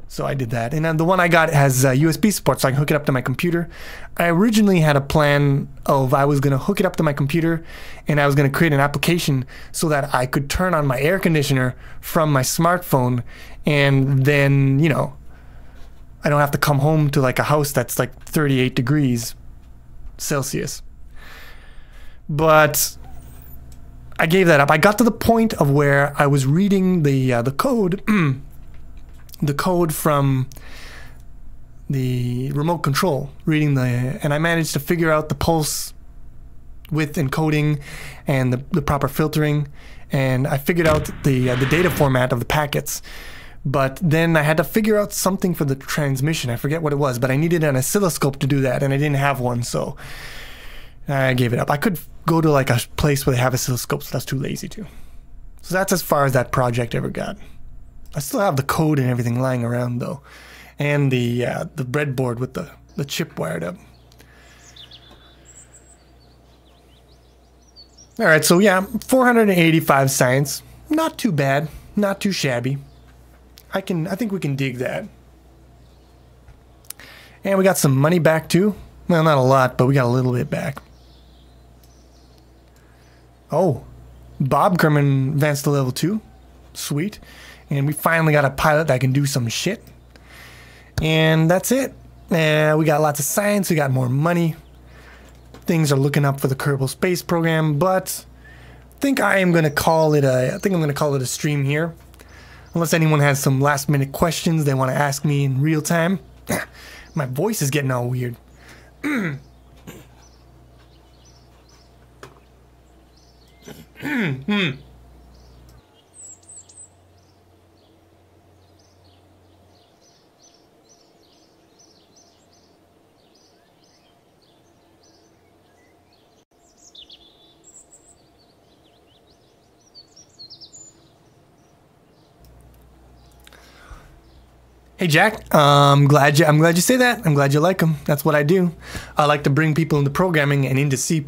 So I did that. And then the one I got has USB support, so I can hook it up to my computer. I originally had a plan of I was going to hook it up to my computer, and I was going to create an application so that I could turn on my air conditioner from my smartphone, and then, you know, I don't have to come home to like a house that's like 38 degrees Celsius. But I gave that up. I got to the point of where I was reading the code, the code from the remote control, and I managed to figure out the pulse width encoding and the proper filtering, and I figured out the data format of the packets. But then I had to figure out something for the transmission. I forget what it was, but I needed an oscilloscope to do that, and I didn't have one, so I gave it up. I could go to like a place where they have oscilloscopes, but that's too lazy to. So that's as far as that project ever got. I still have the code and everything lying around though, and the breadboard with the chip wired up. All right, so yeah, 485 science, not too bad, not too shabby. I think we can dig that. And we got some money back too. Well, not a lot, but we got a little bit back. Oh, Bob Kerman advanced to level 2. Sweet. And we finally got a pilot that can do some shit. And that's it. We got lots of science. We got more money. Things are looking up for the Kerbal Space Program, but I think I'm going to call it a stream here. Unless anyone has some last minute questions they want to ask me in real time. My voice is getting all weird. Hey Jack, I'm glad you say that. I'm glad you like them. That's what I do. I like to bring people into programming and into C++,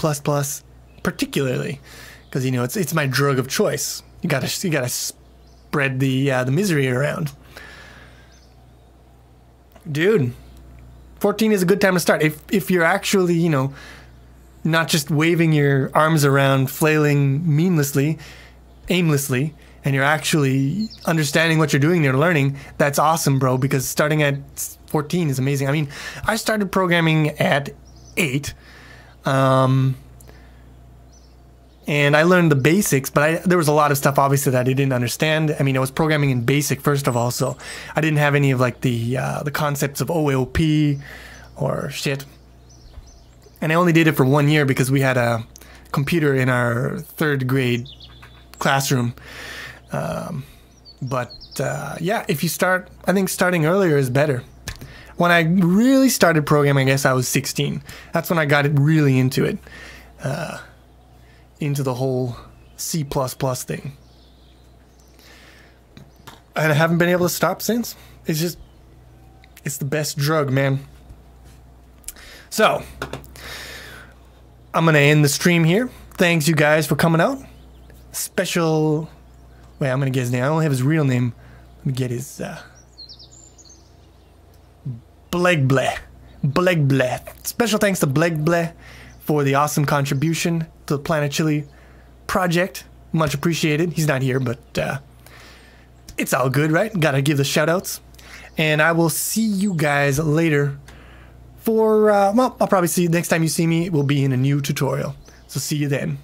particularly, because you know it's my drug of choice. You gotta spread the misery around. Dude, 14 is a good time to start if you're actually, you know, not just waving your arms around, flailing aimlessly. And you're actually understanding what you're doing, you're learning, that's awesome, bro, because starting at 14 is amazing. I mean, I started programming at 8, and I learned the basics, but there was a lot of stuff, obviously, that I didn't understand. I mean, I was programming in BASIC, first of all, so I didn't have any of, like, the concepts of OOP or shit. And I only did it for 1 year because we had a computer in our 3rd grade classroom. Yeah, if you start, I think starting earlier is better. When I really started programming, I guess I was 16. That's when I got it really into it, into the whole C++ thing. And I haven't been able to stop since. It's the best drug, man. So, I'm gonna end the stream here. Thanks you guys for coming out. Special... Wait, I'm gonna get his name. I don't have his real name. Let me get his Blegbleh. Special thanks to Blegbleh for the awesome contribution to the Planet Chili project. Much appreciated. He's not here, but it's all good, right? Gotta give the shout outs. And I will see you guys later for well, I'll probably see you next time you see me, it will be in a new tutorial. So see you then.